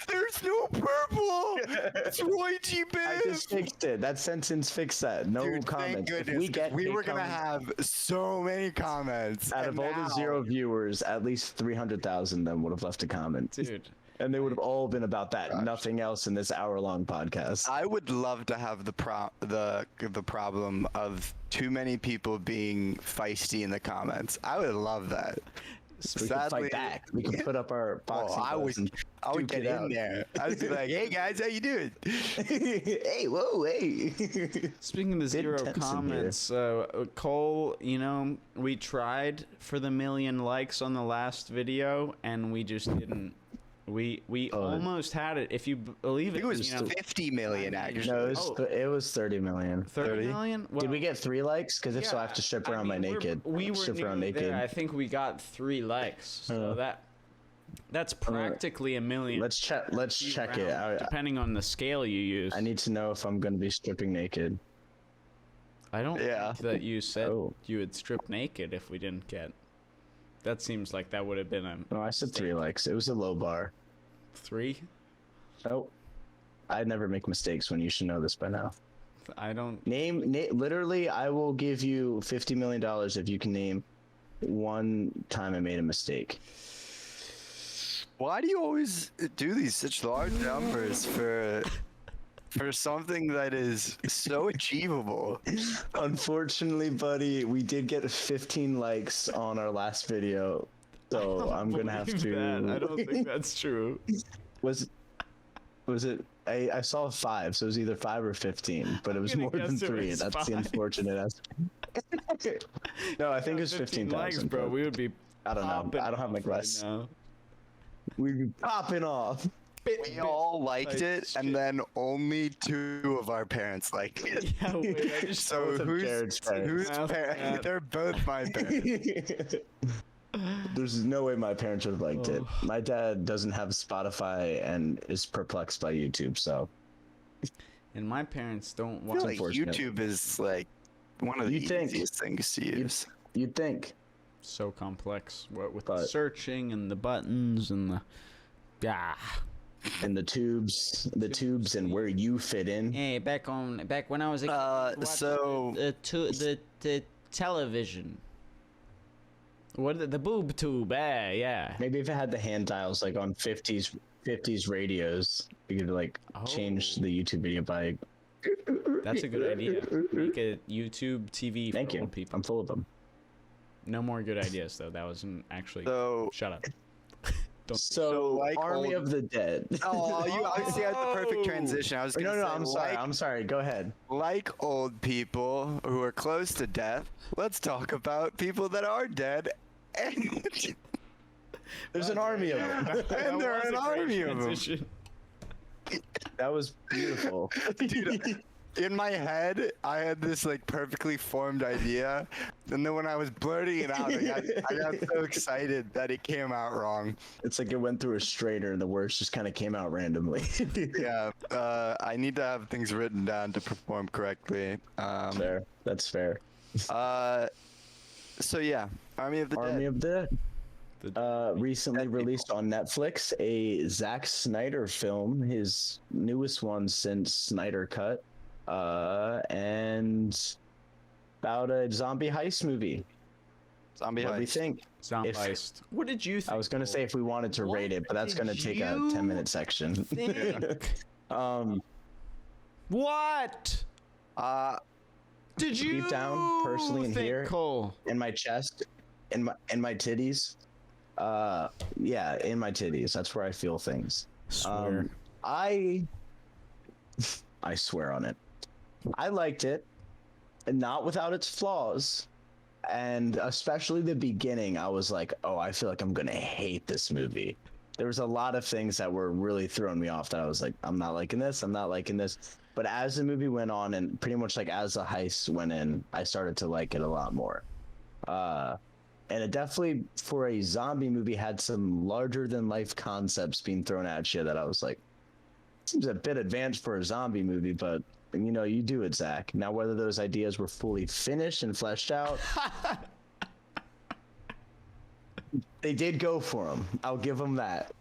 there's no purple. It's Roy G. I Biv. just fixed it. That sentence fixed that. No Dude, comments. thank If goodness. We were gonna have. have so many comments. Out and of all the now- 0 viewers, at least 300,000 of them would have left a comment. Dude, And they would have all been about that. Nothing else in this hour-long podcast. I would love to have the problem of too many people being feisty in the comments. I would love that. We can fight back. We can put up our boxing I gloves and would duke get it in out. there. I would be like, "Hey guys, how you doing?" Hey, whoa, hey. speaking of the zero tense in here. comments, Cole, we tried for the 1,000,000 likes on the last video, and we just didn't. We almost had it. If you believe I it, think it was 50 million actually. No, it was 30 million. 30 million. Did we get 3 likes? Because if so, I have to strip around my naked. We were strip around nearly naked. there. I think we got 3 likes. So that's practically 1,000,000. Let's check. Let's check it. Depending on the scale you use. I need to know if I'm going to be stripping naked. I don't Yeah. think that you said Oh. you would strip naked if we didn't get. That seems like that would have been a No, I said 3 likes. It was a low bar. 3. Oh, I never make mistakes when you should know this by now. I don't. Literally, I will give you $50 million if you can name one time I made a mistake. Why do you always do these such large numbers for something that is so achievable? Unfortunately, buddy, we did get 15 likes on our last video, so I'm gonna have to. I don't think that's true. Was it? I saw 5, so it was either 5 or 15, but it was more than 3. That's 5. The unfortunate aspect. No, I think it was 15,000. Likes, bro. We would be. I don't know. I don't have my glasses. Right now. We'd be popping off. We all liked it, shit. and then only 2 of our parents liked it. Yeah, wait, I just So whose Mouth parents? that. They're both my parents. There's no way my parents would have liked it. My dad doesn't have Spotify and is perplexed by YouTube, so. And my parents don't I watch. feel like YouTube is like one of the easiest things to use. You'd think. So complex. What with the searching and the buttons and the. And the tubes, and where you fit in. Hey, back when I was a kid, so the television. What the boob tube? Yeah. Maybe if it had the hand dials like on 50s radios, you could like change the YouTube video by. That's a good idea. Make a YouTube TV for Thank you. old people. I'm full of them. No more good ideas though. That wasn't actually. So Shut up. So like Army of the Dead. Oh, you obviously had the perfect transition. I was gonna say, I'm sorry. Go ahead. Like old people who are close to death, let's talk about people that are dead. And There's an army of them. and there are an army of them. That was beautiful. Dude, in my head, I had this like perfectly formed idea, and then when I was blurting it out, I got so excited that it came out wrong. It's like it went through a strainer, and the words just kind of came out randomly. Yeah, I need to have things written down to perform correctly. Fair. That's fair. So yeah, Army of the Dead. Recently released on Netflix, a Zack Snyder film, his newest one since Snyder Cut, and about a zombie heist movie. Zombie heist. What do you think? Zombie heist. What did you think? I was gonna say if we wanted to rate it, but that's gonna take a 10-minute section. What? Did you deep down, personally in think, here, Cole? in my chest, in my titties, yeah, in my titties. That's where I feel things. Swear. I swear on it. I liked it, not without its flaws, and especially the beginning. I was like, oh, I feel like I'm gonna hate this movie. There was a lot of things that were really throwing me off that I was like, I'm not liking this. I'm not liking this. But as the movie went on, and pretty much like as the heist went in, I started to like it a lot more. And it definitely, for a zombie movie, had some larger than life concepts being thrown at you that I was like, seems a bit advanced for a zombie movie, but you know, you do it, Zach. Now, whether those ideas were fully finished and fleshed out, they did go for them. I'll give them that.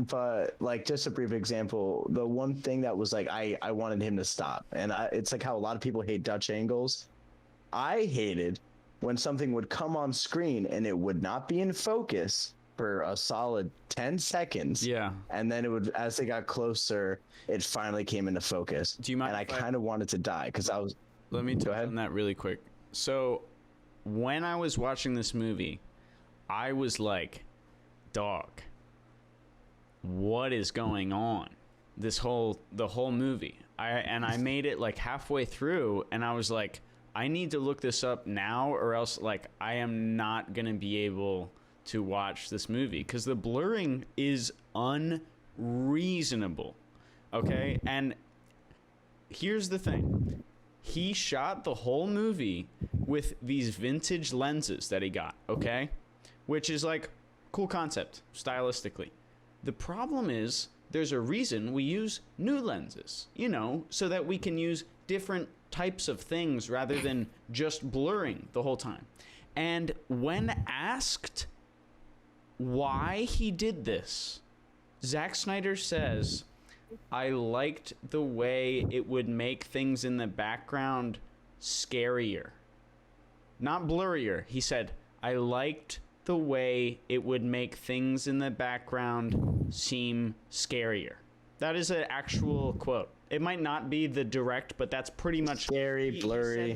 But like, just a brief example, the one thing that was like, I wanted him to stop, and it's like how a lot of people hate Dutch angles. I hated when something would come on screen and it would not be in focus for a solid 10 seconds. Yeah. And then it would, as they got closer, it finally came into focus. Do you mind? And I kind of wanted to die because I was. Let me touch on that really quick. So, when I was watching this movie, I was like, dog, what is going on? The whole movie. I made it like halfway through, and I was like, I need to look this up now, or else like I am not gonna be able to watch this movie because the blurring is unreasonable. Okay, and here's the thing: he shot the whole movie with these vintage lenses that he got. Okay, which is like cool concept stylistically. The problem is there's a reason we use new lenses, you know, so that we can use different types of things rather than just blurring the whole time. And when asked why he did this, Zack Snyder says, I liked the way it would make things in the background scarier. Not blurrier. He said, I liked the way it would make things in the background seem scarier. That is an actual quote. It might not be the direct, but that's pretty much Scary, blurry.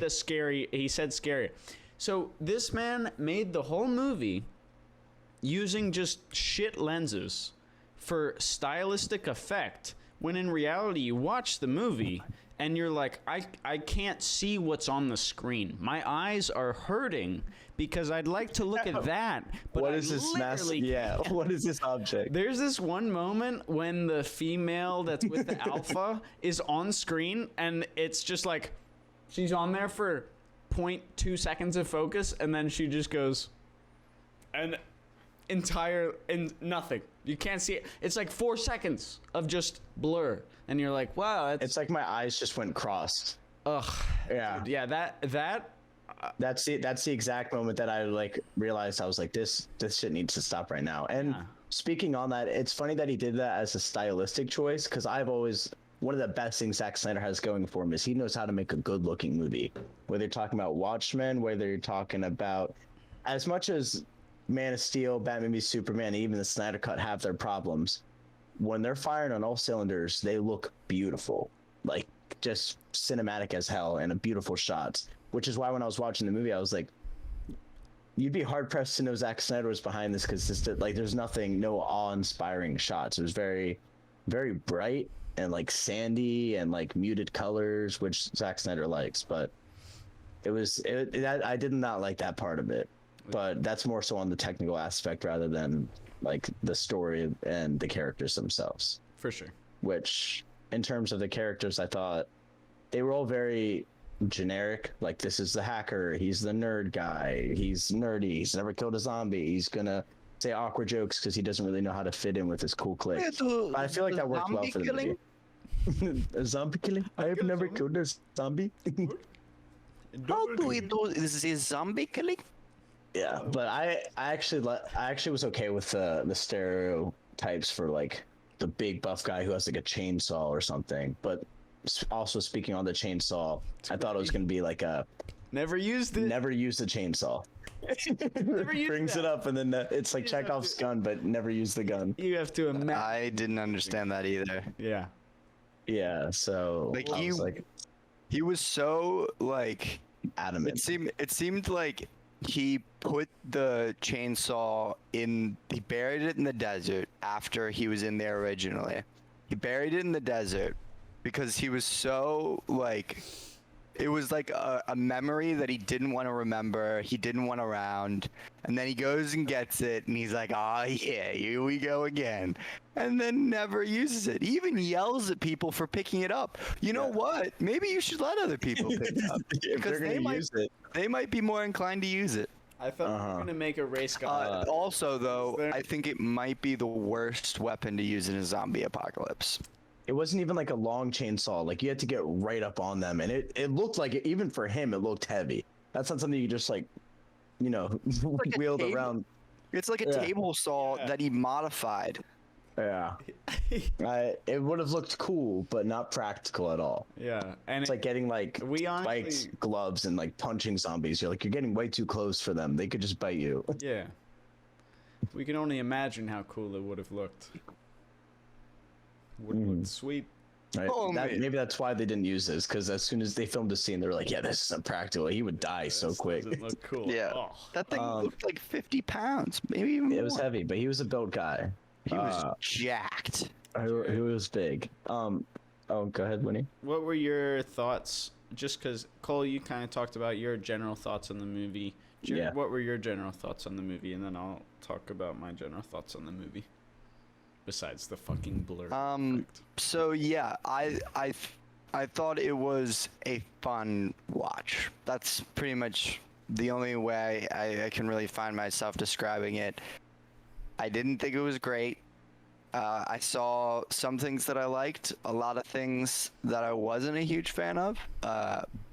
He said scary. So this man made the whole movie using just shit lenses for stylistic effect, when in reality you watch the movie and you're like, I can't see what's on the screen. My eyes are hurting because I'd like to look at that, but What is this massive? Yeah. What is this object? There's this one moment when the female that's with the alpha is on screen, and it's just like she's on there for 0.2 seconds of focus, and then she just goes and nothing. You can't see it. It's like 4 seconds of just blur, and you're like, wow. It's like my eyes just went crossed. Ugh. Yeah. Dude, yeah. That's the exact moment that I like realized I was like, this shit needs to stop right now. And speaking on that, it's funny that he did that as a stylistic choice, because one of the best things Zack Snyder has going for him is he knows how to make a good looking movie. Whether you're talking about Watchmen, whether you're talking about, as much as Man of Steel, Batman v Superman, even the Snyder Cut have their problems, when they're firing on all cylinders, they look beautiful, like just cinematic as hell, and a beautiful shots. Which is why when I was watching the movie, I was like, you'd be hard pressed to know Zack Snyder was behind this, because there's no awe-inspiring shots. It was very, very bright and like sandy and like muted colors, which Zack Snyder likes. But I did not like that part of it. But that's more so on the technical aspect rather than like the story and the characters themselves. For sure. Which, in terms of the characters, I thought they were all very generic. Like, this is the hacker, he's the nerd guy, he's nerdy, he's never killed a zombie, he's gonna say awkward jokes because he doesn't really know how to fit in with his cool clique. But I feel like that worked well for the movie. A zombie killing? I have never killed a zombie. How do we do this? Is zombie killing? Yeah, but I actually was okay with the stereotypes for like the big buff guy who has like a chainsaw or something. But also speaking on the chainsaw, I thought it was gonna be like a never used the chainsaw. Brings it up and then it's like Chekhov's gun, but never use the gun. You have to imagine. I didn't understand that either. Yeah. Yeah. So Like he was so like adamant. It seemed like he put the chainsaw he buried it in the desert after he was in there originally. He buried it in the desert because he was so like, it was like a memory that he didn't want to remember, he didn't want around, and then he goes and gets it and he's like, oh yeah, here we go again, and then never uses it. He even yells at people for picking it up. You know what? Maybe you should let other people pick it up because they might be more inclined to use it. I thought we were gonna make a race gun. Also, though, I think it might be the worst weapon to use in a zombie apocalypse. It wasn't even like a long chainsaw. Like, you had to get right up on them, and it looked like even for him, it looked heavy. That's not something you just like, like wheeled around. It's like a table saw that he modified. Yeah. It would have looked cool, but not practical at all. Yeah, and it's like getting like spiked gloves and like punching zombies. You're getting way too close for them. They could just bite you. Yeah. We can only imagine how cool it would have looked. Would have looked sweet. Right? Maybe that's why they didn't use this, because as soon as they filmed the scene, they were like, yeah, this isn't practical. He would die so quick. Doesn't look cool. Yeah. Oh. That thing looked like 50 pounds, maybe even more. It was heavy, but he was a built guy. He was jacked. He was big. Oh, go ahead, Winnie. What were your thoughts? Just because, Cole, you kind of talked about your general thoughts on the movie. Jared, what were your general thoughts on the movie? And then I'll talk about my general thoughts on the movie. Besides the fucking blur. So yeah, I thought it was a fun watch. That's pretty much the only way I can really find myself describing it. I didn't think it was great. I saw some things that I liked, a lot of things that I wasn't a huge fan of.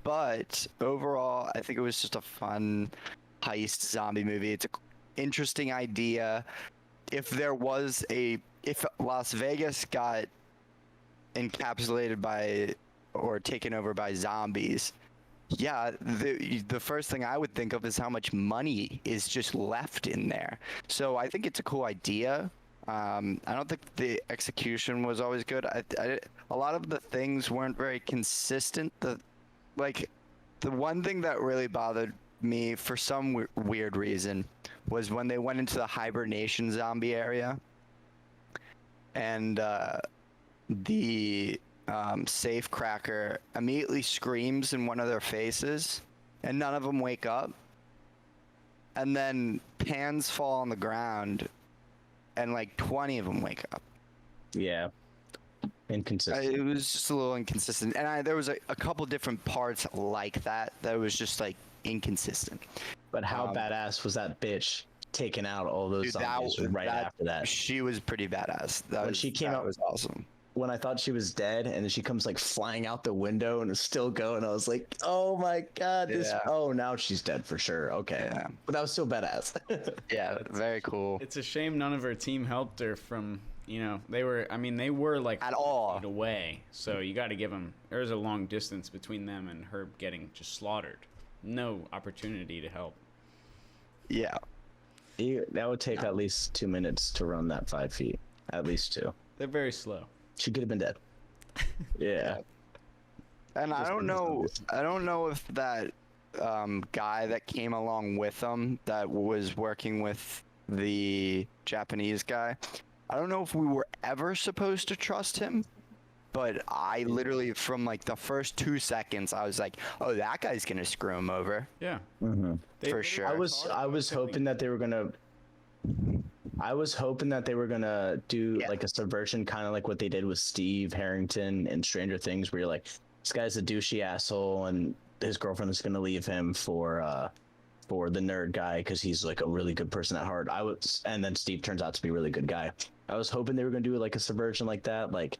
But overall, I think it was just a fun heist zombie movie. It's an interesting idea. If Las Vegas got encapsulated by or taken over by zombies, yeah, the first thing I would think of is how much money is just left in there. So I think it's a cool idea. I don't think the execution was always good. A lot of the things weren't very consistent. The one thing that really bothered me for some weird reason was when they went into the hibernation zombie area, and the safe cracker immediately screams in one of their faces, and none of them wake up. And then pans fall on the ground, and like 20 of them wake up. Yeah. Inconsistent. It was just a little inconsistent, and there was a couple different parts like that was just like inconsistent. But how badass was that bitch taking out all those zombies after that? She was pretty badass. She came out, was awesome. When I thought she was dead, and then she comes like flying out the window and is still going. I was like, oh my god, oh, now she's dead for sure. Okay. Yeah. But that was still badass. Yeah, very cool. It's a shame none of her team helped her from, they were like at all feet away. So you got to give them, there's a long distance between them and her getting just slaughtered. No opportunity to help. Yeah. That would take at least 2 minutes to run that 5 feet. At least 2. They're very slow. She could have been dead. Yeah. And I don't know if that guy that came along with them that was working with the Japanese guy, I don't know if we were ever supposed to trust him, but I literally, from like the first 2 seconds, I was like, oh, that guy's gonna screw him over. Yeah. Mm-hmm. For sure. I was hoping that they were gonna do like a subversion, kind of like what they did with Steve Harrington in Stranger Things, where you're like, this guy's a douchey asshole, and his girlfriend is gonna leave him for the nerd guy because he's like a really good person at heart. And then Steve turns out to be a really good guy. I was hoping they were gonna do like a subversion like that, like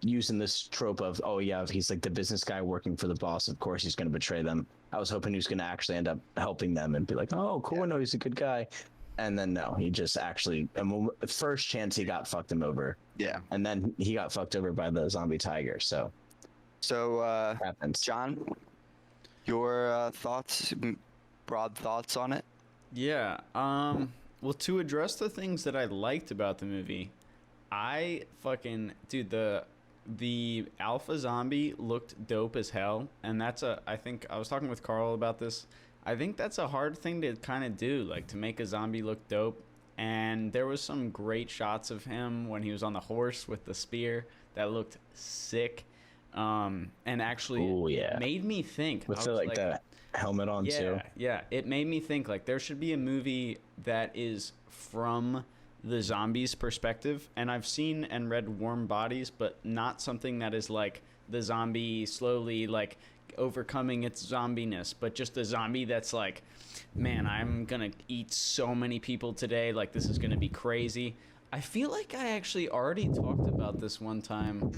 using this trope of, oh yeah, he's like the business guy working for the boss, of course he's gonna betray them. I was hoping he was gonna actually end up helping them and be like, oh cool, no, he's a good guy. And then no, he just actually, first chance he got fucked him over. Yeah. And then he got fucked over by the zombie tiger. So happens. John, your broad thoughts on it? Yeah. Well, to address the things that I liked about the movie, the alpha zombie looked dope as hell, and I think I was talking with Carl about this. I think that's a hard thing to kind of do, like to make a zombie look dope. And there was some great shots of him when he was on the horse with the spear that looked sick. And actually made me think. With the helmet on too. Yeah. It made me think like there should be a movie that is from the zombies' perspective. And I've seen and read Warm Bodies, but not something that is like the zombie slowly like overcoming its zombiness, but just a zombie that's like, man, I'm gonna eat so many people today, like this is gonna be crazy. I feel like I actually already talked about this one time,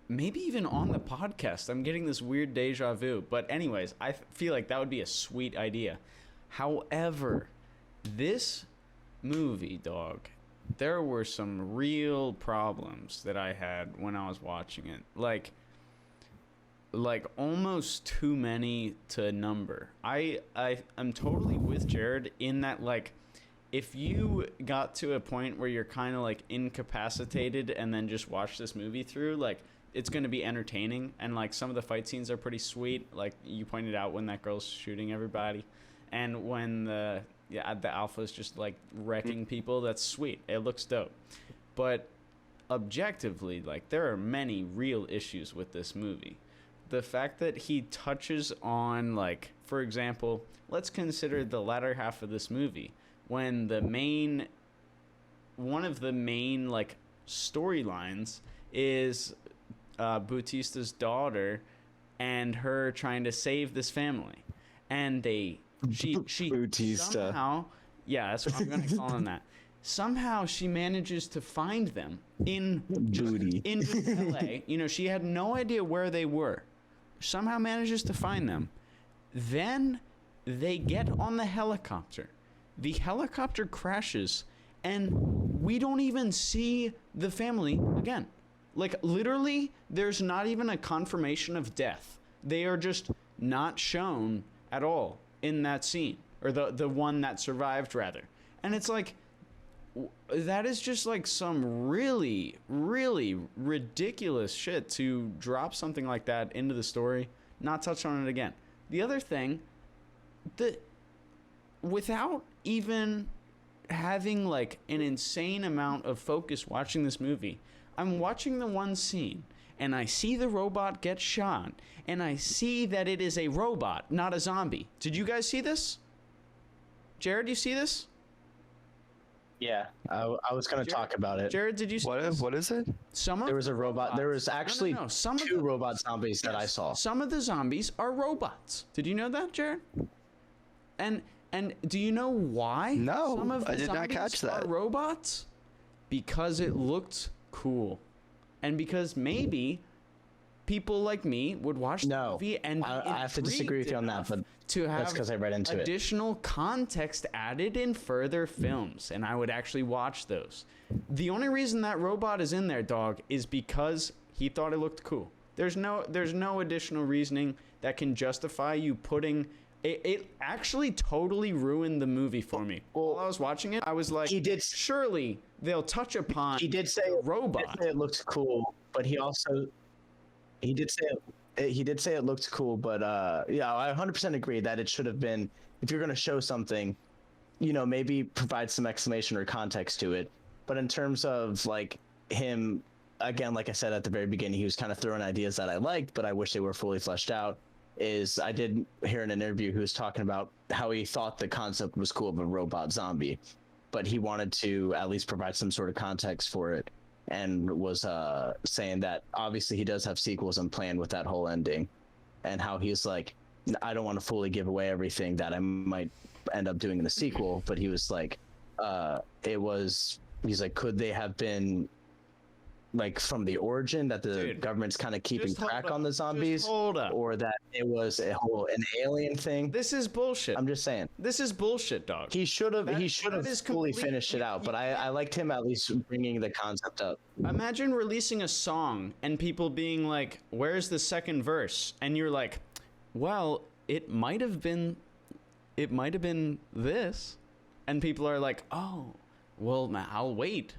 maybe even on the podcast. I'm getting this weird deja vu, but anyways, I feel like that would be a sweet idea. However, this movie, dog, there were some real problems that I had when I was watching it, like almost too many to number. I'm totally with Jarod in that, like, if you got to a point where you're kind of like incapacitated and then just watch this movie through, like, it's going to be entertaining. And like some of the fight scenes are pretty sweet, like you pointed out when that girl's shooting everybody, and when the alpha's just like wrecking people. That's sweet, it looks dope. But objectively, like, there are many real issues with this movie. The fact that he touches on, like, for example, let's consider the latter half of this movie when one of the main like storylines is Bautista's daughter and her trying to save this family, and she Bautista. Somehow, yeah, that's what I'm gonna call him that. Somehow she manages to find them in LA. She had no idea where they were. Somehow manages to find them. Then they get on the helicopter. The helicopter crashes, and we don't even see the family again. Like, literally, there's not even a confirmation of death. They are just not shown at all in that scene, or the one that survived, rather. And it's like, that is just like some really, really ridiculous shit to drop something like that into the story, not touch on it again. The other thing, without even having like an insane amount of focus watching this movie, I'm watching the one scene and I see the robot get shot and I see that it is a robot, not a zombie. Did you guys see this? Jarod, you see this? Yeah, I was going to talk about it. Jarod, did you see this? What is it? There was a robot. There was actually two robot zombies that I saw. Some of the zombies are robots. Did you know that, Jarod? And do you know why? No, some of the I did not catch that. Are robots? Because it looked cool, and because maybe people like me would watch the movie and I have to disagree with you on that, but to have that's because I read into additional context added in further films, and I would actually watch those. The only reason that robot is in there, dog, is because he thought it looked cool. There's no additional reasoning that can justify you putting it. Actually totally ruined the movie for me. While I was watching it, I was like, surely they'll touch upon he did say robot. He did say it looked cool, but he did say it looked cool, but yeah, I 100% agree that it should have been, if you're going to show something, maybe provide some explanation or context to it. But in terms of like him, again, like I said at the very beginning, he was kind of throwing ideas that I liked, but I wish they were fully fleshed out. I did hear in an interview he was talking about how he thought the concept was cool of a robot zombie, but he wanted to at least provide some sort of context for it, and was saying that obviously he does have sequels in plan with that whole ending, and how he's like, I don't want to fully give away everything that I might end up doing in the sequel, but he was like, he's like, could they have been like from the origin that the government's kind of keeping track on the zombies, or that it was an alien thing? This is bullshit. I'm just saying. This is bullshit, dog. He should have fully finished it out, but I liked him at least bringing the concept up. Imagine releasing a song and people being like, where's the second verse? And you're like, well, it might have been this. And people are like, oh, well, I'll wait,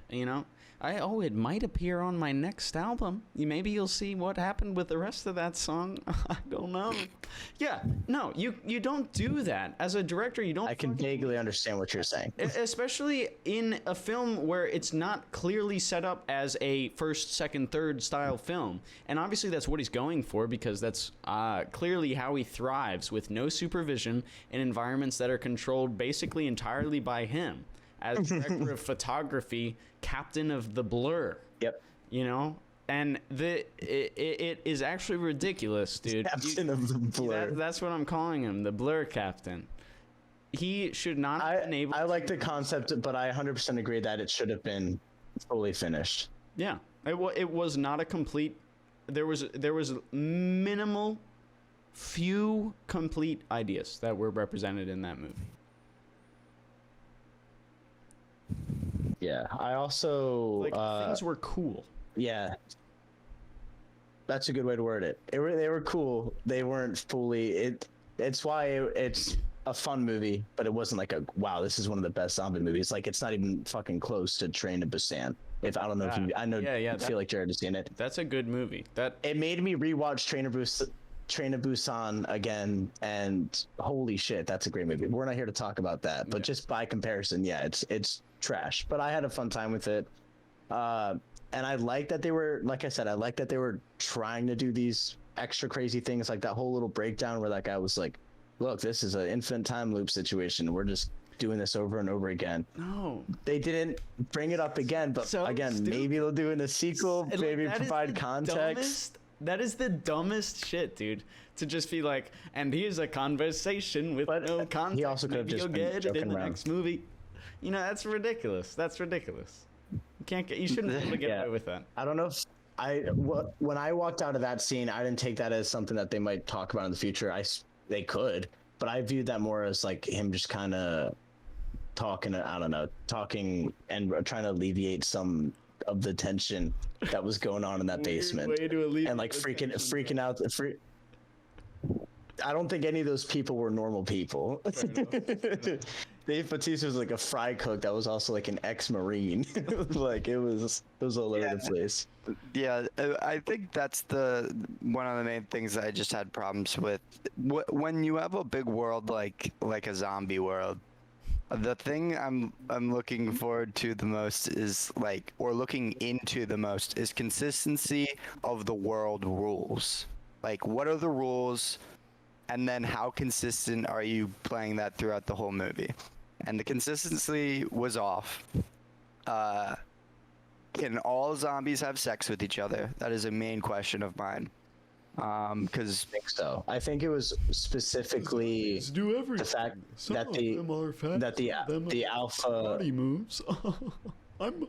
it might appear on my next album. Maybe you'll see what happened with the rest of that song. I don't know. Yeah, no, you don't do that. As a director, you don't. I can vaguely understand what you're saying. Especially in a film where it's not clearly set up as a first, second, third style film. And obviously that's what he's going for, because that's clearly how he thrives, with no supervision in environments that are controlled basically entirely by him. As director of photography, captain of the Blur. Yep. And it is actually ridiculous, dude. Captain of the Blur. That's what I'm calling him, the Blur captain. He should not have been able. I like the concept, but I 100% agree that it should have been fully finished. Yeah, it was not a complete. There was minimal, few complete ideas that were represented in that movie. Yeah, I also things were cool. Yeah, that's a good way to word it. They were cool. They weren't fully. It's why it's a fun movie, but it wasn't like wow, this is one of the best zombie movies. Like, it's not even fucking close to Train to Busan. I feel like Jarod has seen it. That's a good movie. It made me rewatch Train to Busan again, and holy shit, that's a great movie. We're not here to talk about that, but just by comparison, yeah, it's trash. But I had a fun time with it, and I like that they were, like I said, I like that they were trying to do these extra crazy things, like that whole little breakdown where that guy was like, "Look, this is an infinite time loop situation. We're just doing this over and over again." No, they didn't bring it up again, but maybe they'll do it in a sequel. Maybe provide context. That is the dumbest shit, dude. To just be like, and here's a conversation with no context. He also could have just been joking in the around. next movie. That's ridiculous. You shouldn't be able to get away with that. I don't know if when I walked out of that scene, I didn't take that as something that they might talk about in the future. They could, but I viewed that more as like him just kind of talking and trying to alleviate some of the tension that was going on in that basement, Way to alleviate and like the freaking tension, out. I don't think any of those people were normal people. Dave Bautista was like a fry cook that was also like an ex-Marine. Like it was all over the place. Yeah, I think that's one of the main things that I just had problems with. When you have a big world like a zombie world, the thing I'm looking forward to the most is looking into the most is consistency of the world rules. Like, what are the rules, and then how consistent are you playing that throughout the whole movie? And the consistency was off. Can all zombies have sex with each other? That is a main question of mine. Because I think so. I think it was specifically the fact that the alpha body moves. I'm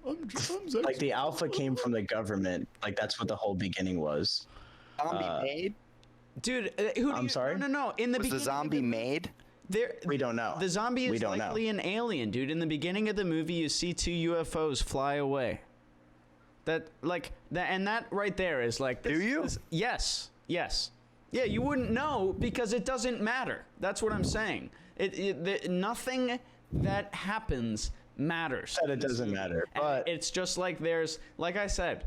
like the alpha came from the government. Like that's what the whole beginning was. Zombie made? Dude, I'm sorry? No. In the Was the beginning, zombie made? We don't know. The zombie We is don't likely an alien, dude. In the beginning of the movie, you see 2 UFOs fly away. That right there is like. Do you? Yes. Yeah, you wouldn't know because it doesn't matter. That's what I'm saying. Nothing that happens matters. It doesn't matter. But it's just like like I said,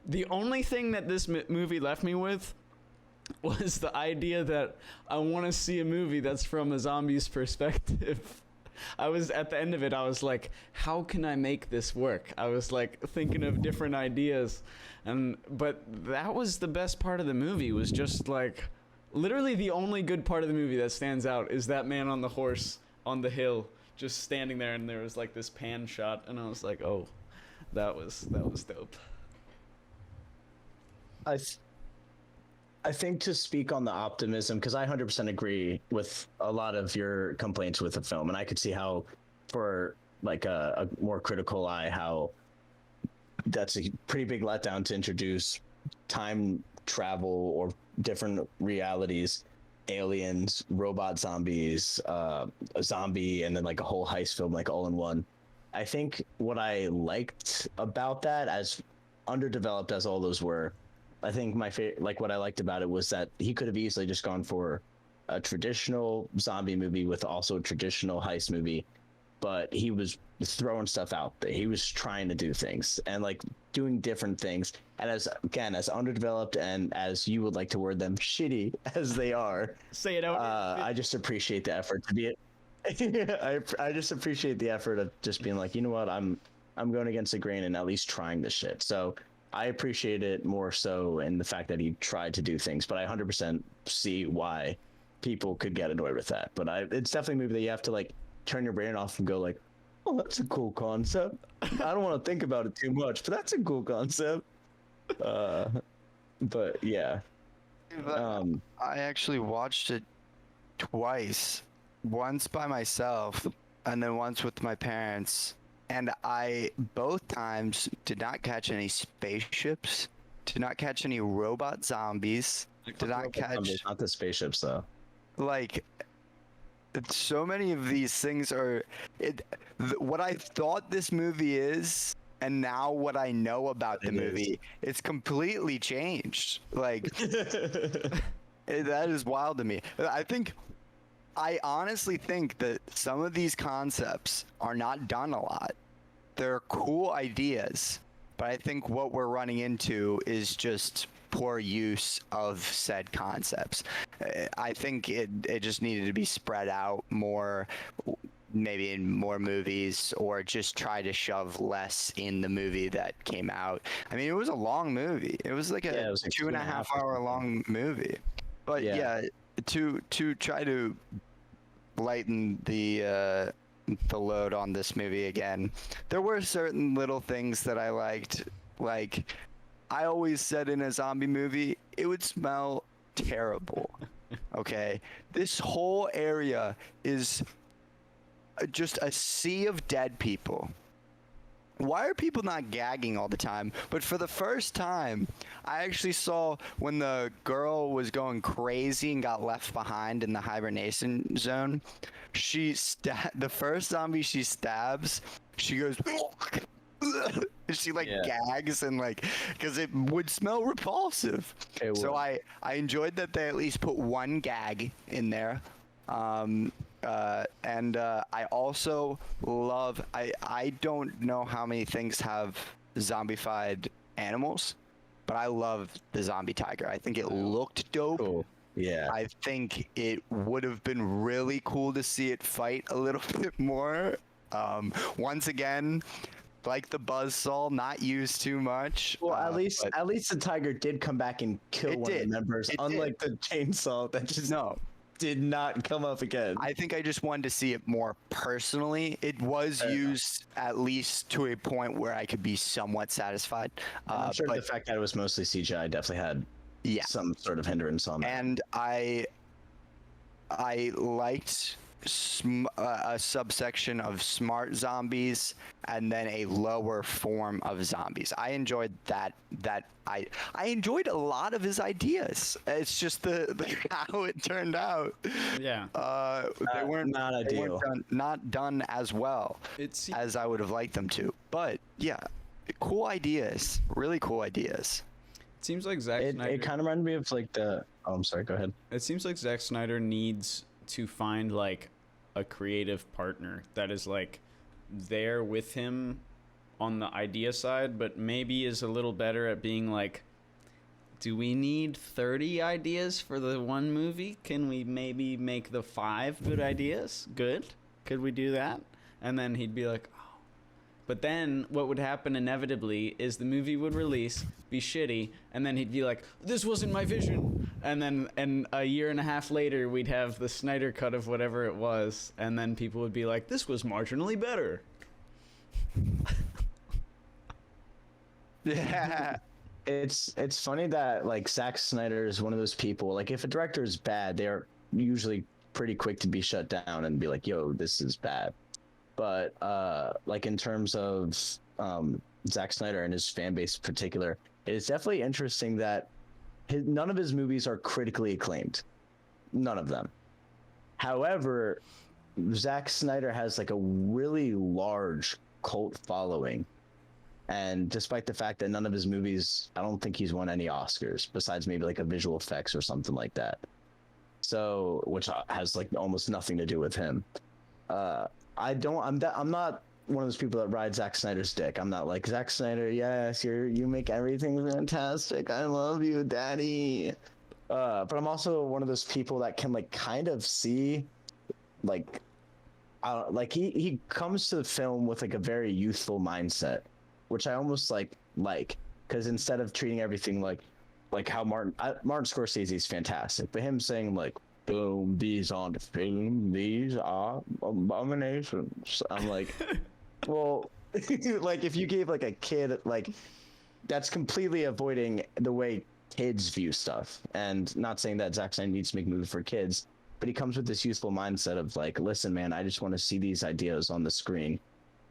the only thing that this movie left me with was the idea that I want to see a movie that's from a zombie's perspective. I was at the end of it, I was like, how can I make this work? I was like thinking of different ideas, but that was the best part of the movie, was just like literally the only good part of the movie that stands out is that man on the horse on the hill just standing there, and there was like this pan shot, and I was like, oh, that was dope. I think to speak on the optimism, because I 100% agree with a lot of your complaints with the film, and I could see how, for like a more critical eye, how that's a pretty big letdown to introduce time travel or different realities, aliens, robot zombies, a zombie, and then like a whole heist film like all in one. I think what I liked about that, as underdeveloped as all those were, I think what I liked about it was that he could have easily just gone for a traditional zombie movie with also a traditional heist movie, but he was throwing stuff out there. He was trying to do things and like doing different things. And as underdeveloped and as you would like to word them, shitty as they are, say it out. I just appreciate the effort to be it. I just appreciate the effort of just being like, you know what, I'm going against the grain and at least trying this shit. So I appreciate it more so in the fact that he tried to do things, but I 100% see why people could get annoyed with that. But it's definitely a movie that you have to like turn your brain off and go like, oh, that's a cool concept. I don't want to think about it too much, but that's a cool concept. But yeah. I actually watched it twice, once by myself and then once with my parents. And I both times did not catch any spaceships, did not catch any robot zombies, did not catch not the spaceships though. Like so many of these things are what I thought this movie is, and now what I know about the movie, it's completely changed. Like that is wild to me. I honestly think that some of these concepts are not done a lot. They're cool ideas, but I think what we're running into is just poor use of said concepts. I think it just needed to be spread out more, maybe in more movies, or just try to shove less in the movie that came out. I mean, it was a long movie. It was like a 2.5 hour long movie. But yeah, to try to lighten the load on this movie again, there were certain little things that I liked. Like, I always said in a zombie movie, it would smell terrible. Okay, this whole area is just a sea of dead people. Why are people not gagging all the time? But for the first time, I actually saw when the girl was going crazy and got left behind in the hibernation zone, the first zombie she stabs, she goes She like Yeah. gags and like, because it would smell repulsive. It So would. I enjoyed that they at least put one gag in there. I also love, I don't know how many things have zombified animals, but I love the zombie tiger. I think it looked dope. Cool. Yeah. I think it would have been really cool to see it fight a little bit more. Once again, like the buzzsaw, not used too much. Well, at but least the tiger did come back and kill It one of did. the members, It unlike the chainsaw that just no, did not come up again. I think I just wanted to see it more personally. It was Fair enough. used at least to a point where I could be somewhat satisfied. And I'm sure but the fact that it was mostly CGI definitely had yeah, some sort of hindrance on that. and I liked a subsection of smart zombies and then a lower form of zombies. I enjoyed that. I enjoyed a lot of his ideas. It's just the how it turned out. Yeah. They weren't not they weren't ideal. not done as well It's as I would have liked them to. But yeah, cool ideas. Really cool ideas. it seems like Zack Snyder. It kind of reminded me of like the. Oh, I'm sorry. Go ahead. It seems like Zack Snyder needs to find like a creative partner that is like there with him on the idea side, but maybe is a little better at being like, do we need 30 ideas for the one movie? Can we maybe make the 5 good ideas good? Could we do that? And then he'd be like, oh. But then what would happen inevitably is the movie would release, be shitty, and then he'd be like, this wasn't my vision. And then a year and a half later, we'd have the Snyder cut of whatever it was, and then people would be like, this was marginally better. Yeah. It's funny that like Zack Snyder is one of those people. Like if a director is bad, they're usually pretty quick to be shut down and be like, "Yo, this is bad." But like in terms of Zack Snyder and his fan base in particular, it's definitely interesting that none of his movies are critically acclaimed. None of them. However, Zack Snyder has like a really large cult following. And despite the fact that none of his movies, I don't think he's won any Oscars besides maybe like a visual effects or something like that. So, which has like almost nothing to do with him. I'm not one of those people that ride Zack Snyder's dick. I'm not like, Zack Snyder, yes, you make everything fantastic. I love you, daddy. But I'm also one of those people that can like kind of see like he comes to the film with like a very youthful mindset, which I almost like because instead of treating everything like how Martin Scorsese is fantastic, but him saying like, boom, these aren't film, these are abominations. I'm like, well, like if you gave like a kid like, that's completely avoiding the way kids view stuff. And not saying that Zack Snyder needs to make movies for kids, but he comes with this youthful mindset of like, listen, man, I just want to see these ideas on the screen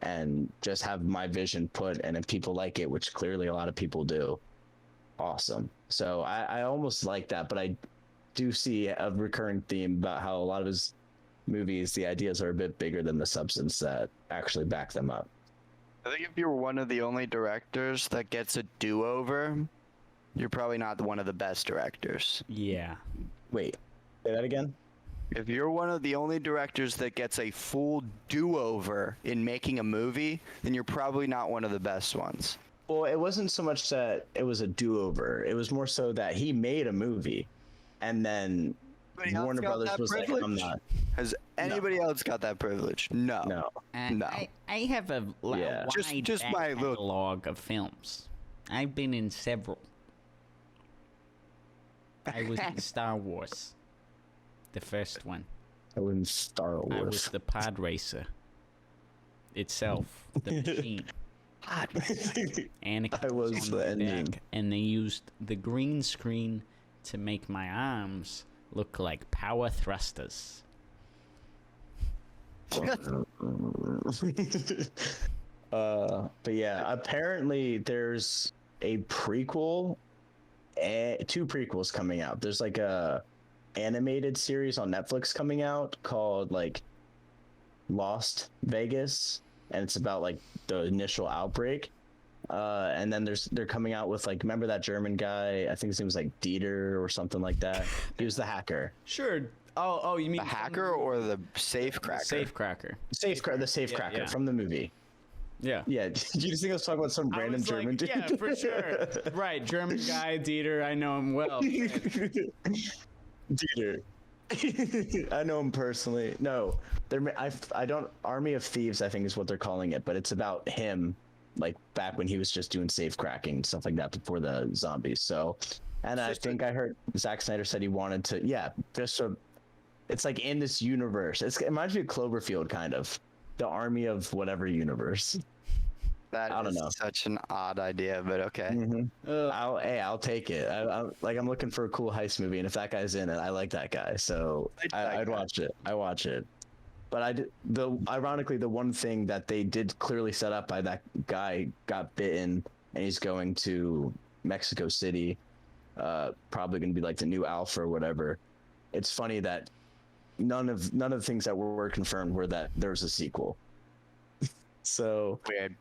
and just have my vision put, and if people like it, which clearly a lot of people do, awesome. So I almost like that, but I do see a recurring theme about how a lot of his movies, the ideas are a bit bigger than the substance that actually back them up. I think if you're one of the only directors that gets a do-over, you're probably not one of the best directors. Yeah. Wait, say that again? If you're one of the only directors that gets a full do-over in making a movie, then you're probably not one of the best ones. Well, it wasn't so much that it was a do-over. It was more so that he made a movie, and then Anybody else Warner got Brothers that was like, I'm privilege? not. Has anybody else got that privilege? No. No. No. I have a Yeah. Just my little- catalog of films. I've been in several. I was in Star Wars. The first one. I wouldn't Star I was Wars. the pod racer itself, the machine. Anakin I was on the deck, ending. and they used the green screen to make my arms look like power thrusters. But yeah, apparently there's a prequel, two prequels coming out. There's like a animated series on Netflix coming out called like Lost Vegas, and it's about like the initial outbreak. And then they're coming out with like, remember that German guy? I think his name was like Dieter or something like that. He was the hacker. Sure. Oh, you mean The hacker or the safe cracker? Safe cracker. The safe cracker yeah. from the movie. Yeah. Yeah. Did you just think I was talking about some I random was German like, dude? yeah, for sure. Right, German guy, Dieter. I know him well. Dieter. I know him personally. No, I don't. Army of Thieves, I think, is what they're calling it, but it's about him, like back when he was just doing safe cracking and stuff like that before the zombies. So, and I think I heard Zack Snyder said he wanted to, it's like in this universe. It reminds me of Cloverfield, kind of, the Army of whatever universe. That I don't know. Such an odd idea, but okay. Mm-hmm. I'll take it. I'm looking for a cool heist movie, and if that guy's in it, I like that guy, so I'd watch it. I watch it. But ironically, the one thing that they did clearly set up by that guy got bitten, and he's going to Mexico City, probably going to be like the new Alpha or whatever. It's funny that none of the things that were confirmed were that there's a sequel. So Weird.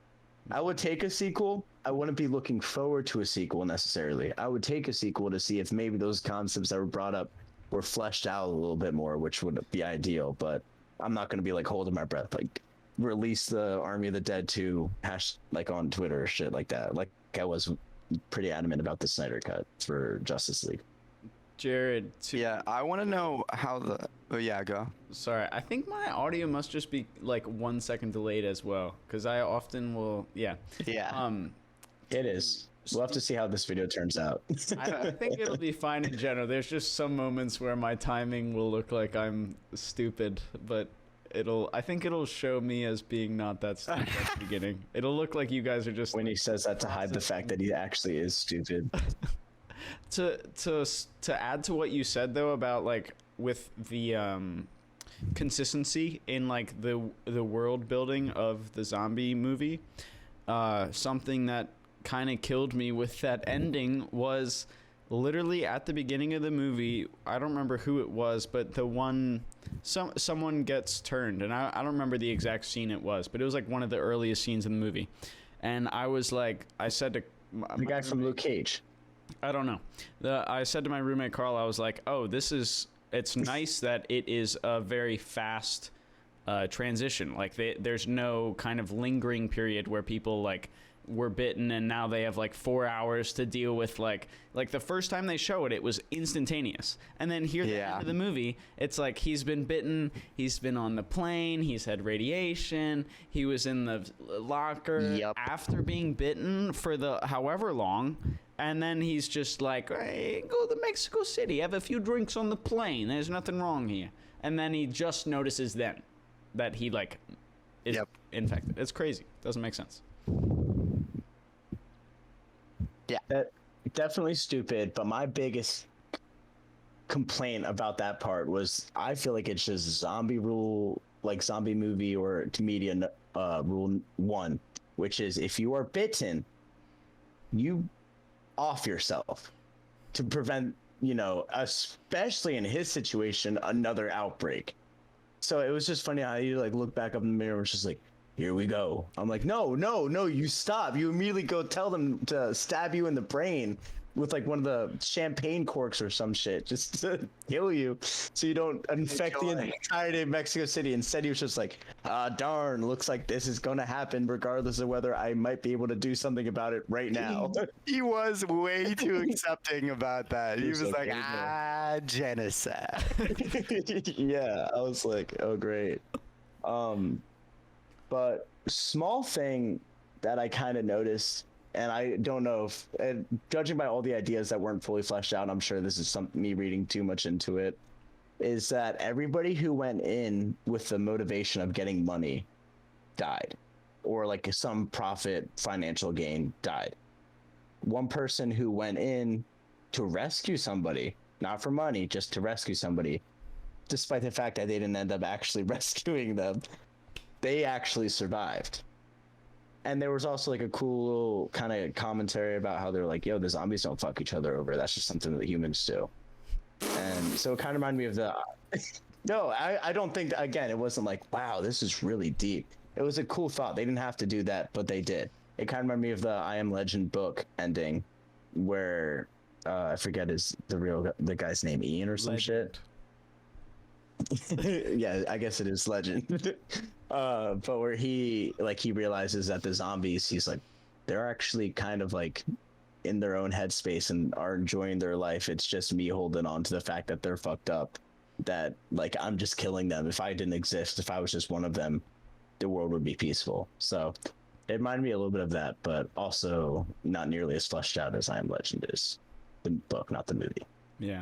I would take a sequel. I wouldn't be looking forward to a sequel necessarily. I would take a sequel to see if maybe those concepts that were brought up were fleshed out a little bit more, which would be ideal. But I'm not going to be like holding my breath, like release the Army of the Dead 2 like on Twitter or shit like that. Like I was pretty adamant about the Snyder cut for Justice League. Jarod. Yeah, I want to know how the. Oh yeah, go. Sorry, I think my audio must just be like 1 second delayed as well, because I often will. Yeah. Yeah. It is. We'll have to see how this video turns out. I think it'll be fine in general. There's just some moments where my timing will look like I'm stupid, but I think it'll show me as being not that stupid at the beginning. It'll look like you guys are just. When he says that to hide the fact that he actually is stupid. To add to what you said though about like with the consistency in like the world building of the zombie movie, something that kind of killed me with that ending was literally at the beginning of the movie. I don't remember who it was, but someone gets turned, and I don't remember the exact scene it was, but it was like one of the earliest scenes in the movie, and I was like, I said to the guy from Luke Cage. I don't know. I said to my roommate Carl, I was like, "Oh, it's nice that it is a very fast transition. Like there's no kind of lingering period where people like were bitten and now they have like 4 hours to deal with like the first time they show it, it was instantaneous. And then here at the end of the movie, it's like he's been bitten, he's been on the plane, he's had radiation, he was in the locker after being bitten for the however long. And then he's just like, hey, go to Mexico City, have a few drinks on the plane. There's nothing wrong here. And then he just notices then that he like is infected. It's crazy. Doesn't make sense. Yeah, definitely stupid. But my biggest complaint about that part was I feel like it's just zombie movie or comedian rule 1, which is if you are bitten, you off yourself to prevent, especially in his situation, another outbreak. So it was just funny how you like look back up in the mirror and it's just like, here we go. I'm like, no, you stop. You immediately go tell them to stab you in the brain with like one of the champagne corks or some shit just to kill you so you don't infect the entirety of Mexico City. Instead, he was just like, darn, looks like this is going to happen regardless of whether I might be able to do something about it right now. He was way too accepting about that. He was like, genocide. Yeah, I was like, oh, great. But small thing that I kind of noticed, and I don't know if, judging by all the ideas that weren't fully fleshed out, I'm sure this is me reading too much into it, is that everybody who went in with the motivation of getting money died, or like some profit financial gain died. One person who went in to rescue somebody, not for money, just to rescue somebody, despite the fact that they didn't end up actually rescuing them, they actually survived. And there was also like a cool little kind of commentary about how they're like, yo, the zombies don't fuck each other over. That's just something that humans do. And so it kind of reminded me of the... No, I don't think, again, it wasn't like, wow, this is really deep. It was a cool thought. They didn't have to do that, but they did. it kind of reminded me of the I Am Legend book ending, where I forget the guy's name, Ian or some shit. Yeah, I guess it is Legend. But where he realizes that the zombies, he's like, they're actually kind of like in their own headspace and are enjoying their life. It's just me holding on to the fact that they're fucked up, that like I'm just killing them. If I didn't exist, if I was just one of them, the world would be peaceful. So it reminded me a little bit of that, but also not nearly as fleshed out as I Am Legend is, the book, not the movie. Yeah.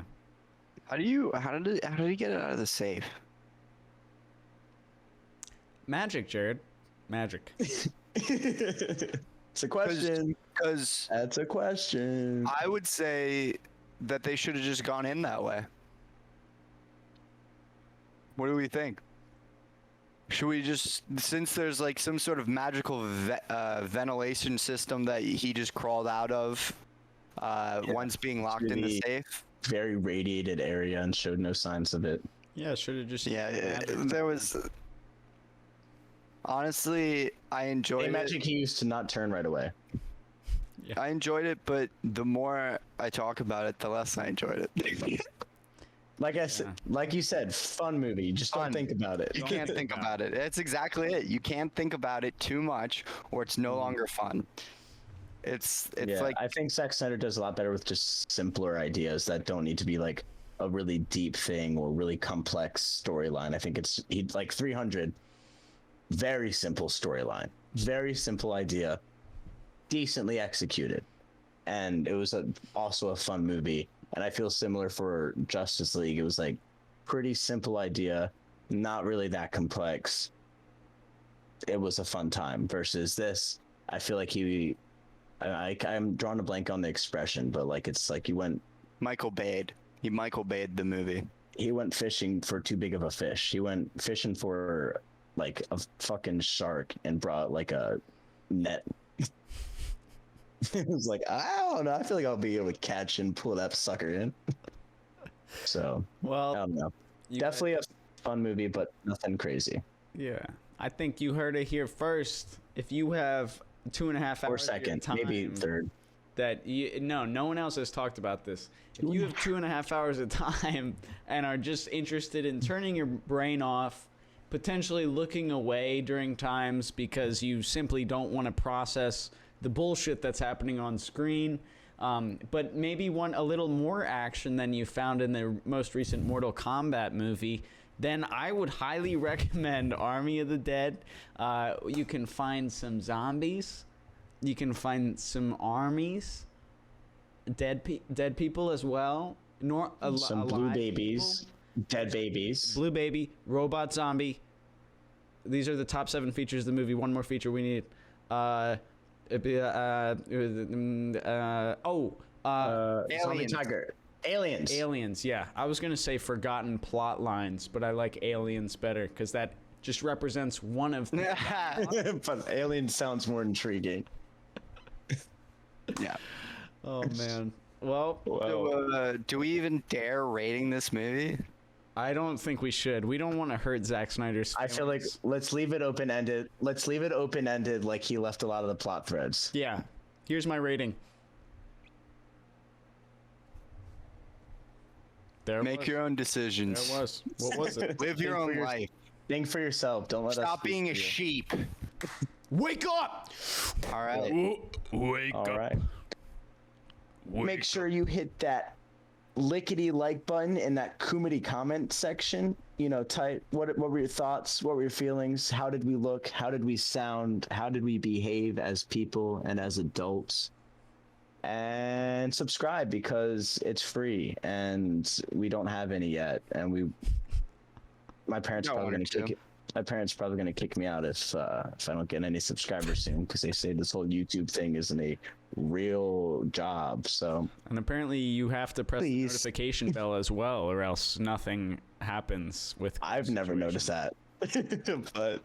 How did he get it out of the safe? Magic, Jarod. Magic. It's a question. Because That's a question. I would say that they should have just gone in that way. What do we think? Should we just, since there's like some sort of magical ventilation system that he just crawled out of once being locked in the safe? Very radiated area and showed no signs of it. Yeah, should have just. Yeah, there was. Honestly, I enjoyed it. Magic he used to not turn right away. Yeah. I enjoyed it, but the more I talk about it, the less I enjoyed it. Like I said, like you said, fun movie. Just don't think about it. You can't think about it. That's exactly it. You can't think about it too much, or it's no longer fun. It's like, I think Zack Snyder does a lot better with just simpler ideas that don't need to be like a really deep thing or really complex storyline. I think he like 300, very simple storyline, very simple idea, decently executed, and it was also a fun movie. And I feel similar for Justice League. It was like pretty simple idea, not really that complex. It was a fun time. Versus this, I feel like I'm drawing a blank on the expression, but like it's like he went Michael Bay'd the movie. He went fishing for too big of a fish. He went fishing for like a fucking shark and brought like a net. It was like, I don't know. I feel like I'll be able to catch and pull that sucker in. So, Well, I don't know. Definitely a fun movie, but nothing crazy. Yeah, I think you heard it here first. If you have 2.5 hours Or second, of your time, maybe third. No one else has talked about this. If you have 2.5 hours of time and are just interested in turning your brain off, potentially looking away during times because you simply don't want to process the bullshit that's happening on screen, but maybe want a little more action than you found in the most recent Mortal Kombat movie, then I would highly recommend Army of the Dead. You can find some zombies. You can find some armies. Dead people as well. Some blue babies. People. Dead babies. Blue baby. Robot zombie. These are the top 7 features of the movie. One more feature we need. Zombie tiger. Aliens, yeah. I was gonna say forgotten plot lines, but I like aliens better because that just represents one of them. But alien sounds more intriguing. Yeah. Oh man. Well, do we even dare rating this movie? I don't think we should. We don't want to hurt Zack Snyder's feelings. I feel like let's leave it open-ended. Let's leave it open-ended like he left a lot of the plot threads. Yeah. Here's my rating. Make your own decisions. There was. What was it? Live your own life. Think for yourself. Don't let us Stop being a sheep. Wake up! All right. Wake All up. right. Make sure you hit that lickety like button in that Kumity comment section. You know, type what were your thoughts? What were your feelings? How did we look? How did we sound? How did we behave as people and as adults? And subscribe because it's free and we don't have any yet. And my parents are probably going to kick it. My parents probably going to kick me out if I don't get any subscribers soon because they say this whole YouTube thing isn't a real job. So, and apparently you have to press the notification bell as well, or else nothing happens with. I've never noticed that, but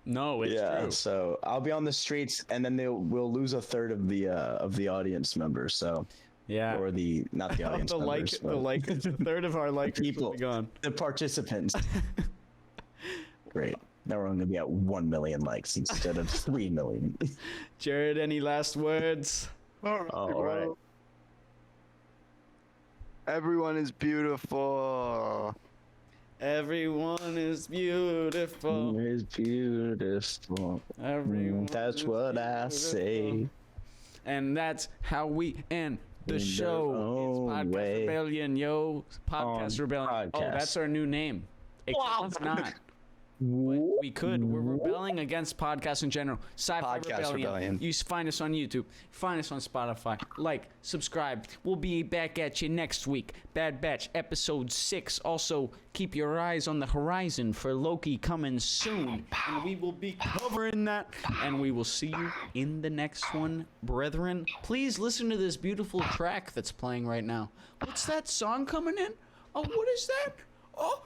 no, it's true. So I'll be on the streets, and then we'll lose a third of the audience members. So. Yeah. Or not the audience members. The third of our likers people will be gone. The participants. Great. Now we're gonna be at 1 million likes instead of 3 million. Jarod, any last words? All right. Everyone is beautiful. Everyone is beautiful. It's beautiful. Everyone That's is what I beautiful. say. And that's how we end the In show. their It's own Podcast way. Rebellion, yo. Podcast Rebellion. Oh, podcast. that's our new name. Except it's not. We could. We're rebelling against podcasts in general. Sci-Fi Podcast Rebellion. You find us on YouTube. Find us on Spotify. Like, subscribe. We'll be back at you next week. Bad Batch episode 6. Also, keep your eyes on the horizon for Loki coming soon. And we will be covering that. And we will see you in the next one, brethren. Please listen to this beautiful track that's playing right now. What's that song coming in? Oh, what is that? Oh.